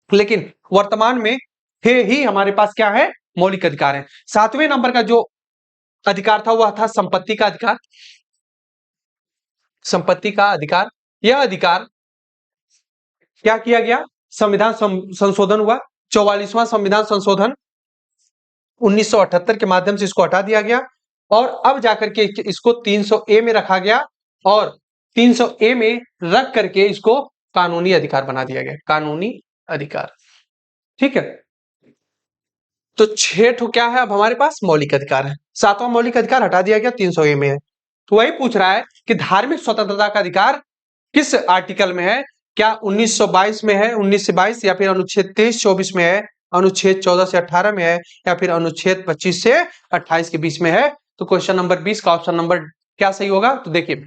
लेकिन वर्तमान में ही हमारे पास क्या है? मौलिक अधिकार है। 7वें नंबर का जो अधिकार था वह था संपत्ति का अधिकार। संपत्ति का अधिकार, यह अधिकार क्या किया गया? संविधान संशोधन हुआ, 44वां संविधान संशोधन 1978 के माध्यम से इसको हटा दिया गया और अब जाकर के इसको 300A में रखा गया और 300A में रख करके इसको कानूनी अधिकार बना दिया गया। कानूनी अधिकार, ठीक है। तो 6 ठो क्या है अब हमारे पास? मौलिक अधिकार है। 7वां मौलिक अधिकार हटा दिया गया, 300A में है। तो वही पूछ रहा है कि धार्मिक स्वतंत्रता का अधिकार किस आर्टिकल में है? क्या 1922 में है, 19 से 22, या फिर अनुच्छेद 23-24 में है, अनुच्छेद 14 से 18 में है, या फिर अनुच्छेद 25 से 28 के बीच में है? तो क्वेश्चन नंबर 20 का ऑप्शन नंबर क्या सही होगा? तो देखिए,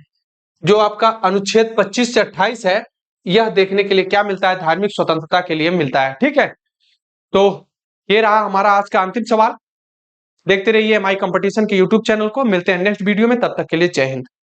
जो आपका अनुच्छेद 25 से 28 है, यह देखने के लिए क्या मिलता है? धार्मिक स्वतंत्रता के लिए मिलता है, ठीक है। तो ये रहा हमारा आज का अंतिम सवाल। देखते रहिए माई कंपटीशन के यूट्यूब चैनल को। मिलते हैं नेक्स्ट वीडियो में, तब तक के लिए जय हिंद।